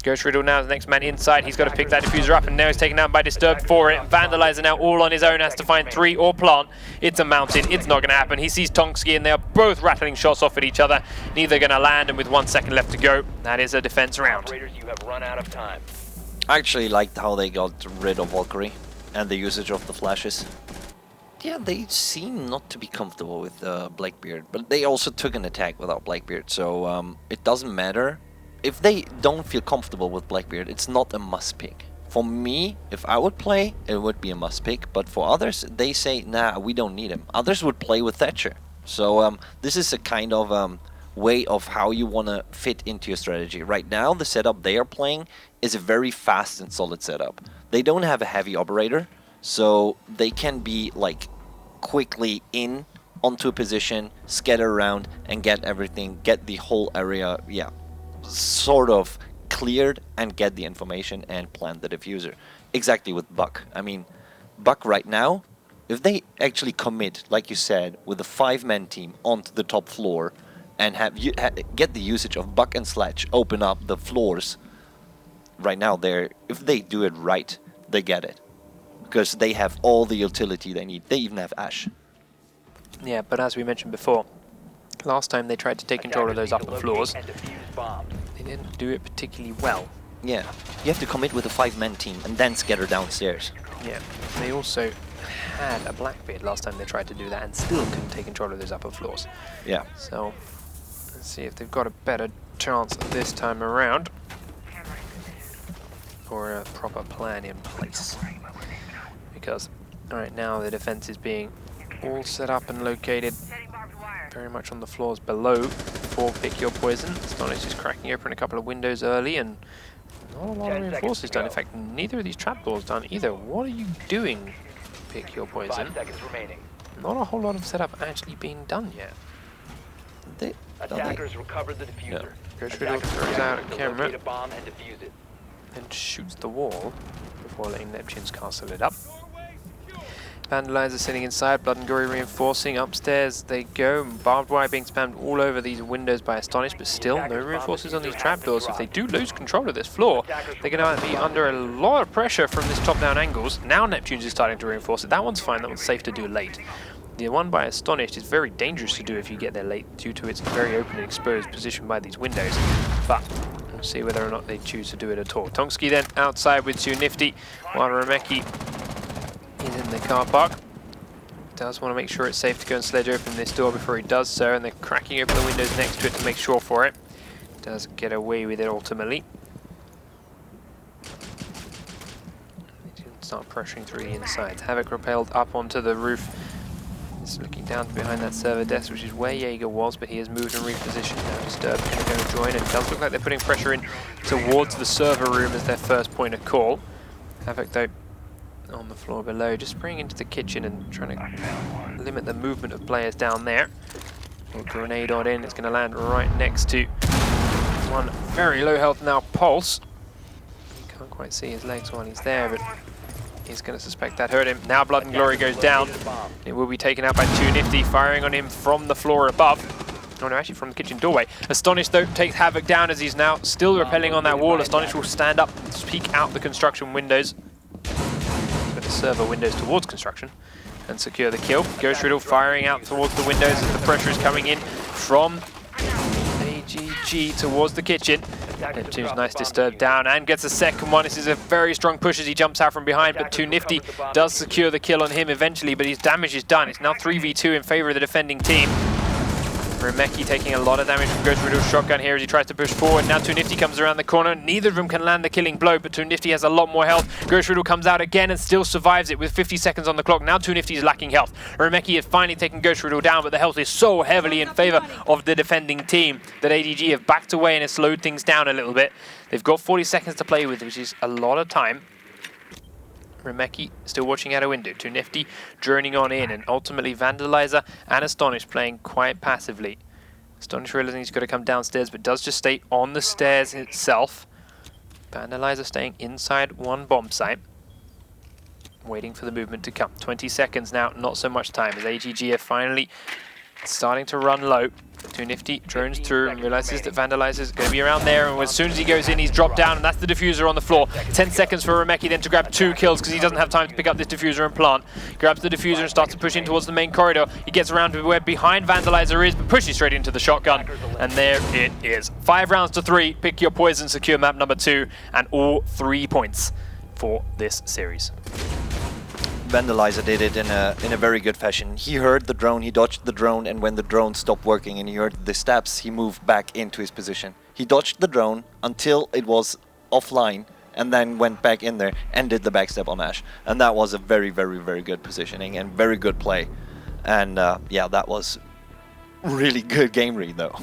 Ghost Riddle now is the next man inside. He's got to pick that diffuser up, and now he's taken out by Disturbed for it. Vandalizer now all on his own, has to find 3 or plant. It's a mountain, it's not going to happen. He sees Tonksky, and they are both rattling shots off at each other. Neither going to land, and with 1 second left to go, that is a defense round. Operators, you have run out of time. I actually liked how they got rid of Valkyrie and the usage of the flashes. Yeah, they seem not to be comfortable with Blackbeard, but they also took an attack without Blackbeard, so it doesn't matter. If they don't feel comfortable with Blackbeard, it's not a must pick. For me, if I would play, it would be a must pick, but for others, they say, nah, we don't need him. Others would play with Thatcher. So this is a kind of way of how you want to fit into your strategy. Right now, the setup they are playing is a very fast and solid setup. They don't have a heavy operator, so they can be like quickly in onto a position, scatter around and get everything, get the whole area, yeah, sort of cleared and get the information and plant the diffuser. Exactly with Buck. I mean, Buck right now, if they actually commit, like you said, with a 5-man team onto the top floor and have you get the usage of Buck and Sledge, open up the floors, right now if they do it right, they get it. Because they have all the utility they need. They even have Ash. Yeah, but as we mentioned before, last time they tried to take control of those upper floors, they didn't do it particularly well. Yeah, you have to commit with a 5-man team and then scatter downstairs. Yeah, they also had a Blackbeard last time they tried to do that and still couldn't take control of those upper floors. Yeah. So, let's see if they've got a better chance this time around. Or a proper plan in place. Because right now the defense is being all set up and located very much on the floors below for Pick Your Poison. Astonish is cracking open a couple of windows early and not a lot of reinforcers done. In fact, neither of these trapdoors done either. What are you doing, Pick Your Poison? 5 seconds remaining. Not a whole lot of setup actually being done yet. Attackers recovered the diffuser. Ghost Riddle throws out a camera locate a bomb and defuse it. and shoots the wall before letting Neptune's castle it up. Vandalizer sitting inside, Blood and Glory reinforcing. Upstairs they go. Barbed wire being spammed all over these windows by Astonish, but still no reinforcers on these trapdoors. If they do lose control of this floor, they're going to be under a lot of pressure from this top-down angles. Now Neptune's is starting to reinforce it. That one's fine, that one's safe to do late. The one by Astonished is very dangerous to do if you get there late due to its very open and exposed position by these windows. But we'll see whether or not they choose to do it at all. Tonksky then outside with Too Nifty, while Remeki is in the car park. Does want to make sure it's safe to go and sledge open this door before he does so, and they're cracking open the windows next to it to make sure for it. Does get away with it ultimately. They didn't start pressuring through the insides. Havoc repelled up onto the roof. He's looking down behind that server desk, which is where Jaeger was, but he has moved and repositioned. Now Disturbed going to go and join, and it does look like they're putting pressure in towards the server room as their first point of call. Havoc though on the floor below, just spraying into the kitchen and trying to limit the movement of players down there. A grenade on in, it's going to land right next to one very low health now, Pulse. You can't quite see his legs while he's there, but he's going to suspect that hurt him. Now Blood and Glory goes down. It will be taken out by Too Nifty, firing on him from the floor above. Oh no, actually from the kitchen doorway. Astonished though takes Havoc down as he's now still rappelling on that wall. Astonished will stand up and peek out the construction windows. The server windows towards construction and secure the kill. Ghost Riddle firing out towards the windows as the pressure is coming in from AGG towards the kitchen. Neptune's nice Disturbed down and gets a second one. This is a very strong push as he jumps out from behind, but Too Nifty does secure the kill on him eventually, but his damage is done. It's now 3v2 in favor of the defending team. Remeki taking a lot of damage from Ghost Riddle's shotgun here as he tries to push forward. Now Too Nifty comes around the corner. Neither of them can land the killing blow, but Too Nifty has a lot more health. Ghost Riddle comes out again and still survives it with 50 seconds on the clock. Now Too Nifty is lacking health. Remeki has finally taken Ghost Riddle down, but the health is so heavily in favor of the defending team that AGG have backed away and have slowed things down a little bit. They've got 40 seconds to play with, which is a lot of time. Remeki still watching out a window. Too Nifty droning on in, and ultimately Vandalizer and Astonish playing quite passively. Astonish realizing he's got to come downstairs, but does just stay on the stairs itself. Vandalizer staying inside one bomb site, waiting for the movement to come. 20 seconds now, not so much time, as AGG are finally starting to run low. Too Nifty drones through and realizes that Vandalizer is going to be around there, and as soon as he goes in, he's dropped down, and that's the diffuser on the floor. 10 seconds for Remeki then to grab 2 kills because he doesn't have time to pick up this diffuser and plant. Grabs the diffuser and starts to push in towards the main corridor. He gets around to where behind Vandalizer is, but pushes straight into the shotgun, and there it is. 5 rounds to 3, pick your poison, secure map number 2, and all 3 points for this series. Vandalizer did it in a very good fashion. He heard the drone, he dodged the drone, and when the drone stopped working and he heard the steps, he moved back into his position. He dodged the drone until it was offline, and then went back in there and did the backstep on Ash. And that was a very, very, very good positioning and very good play. And yeah, that was really good game read though.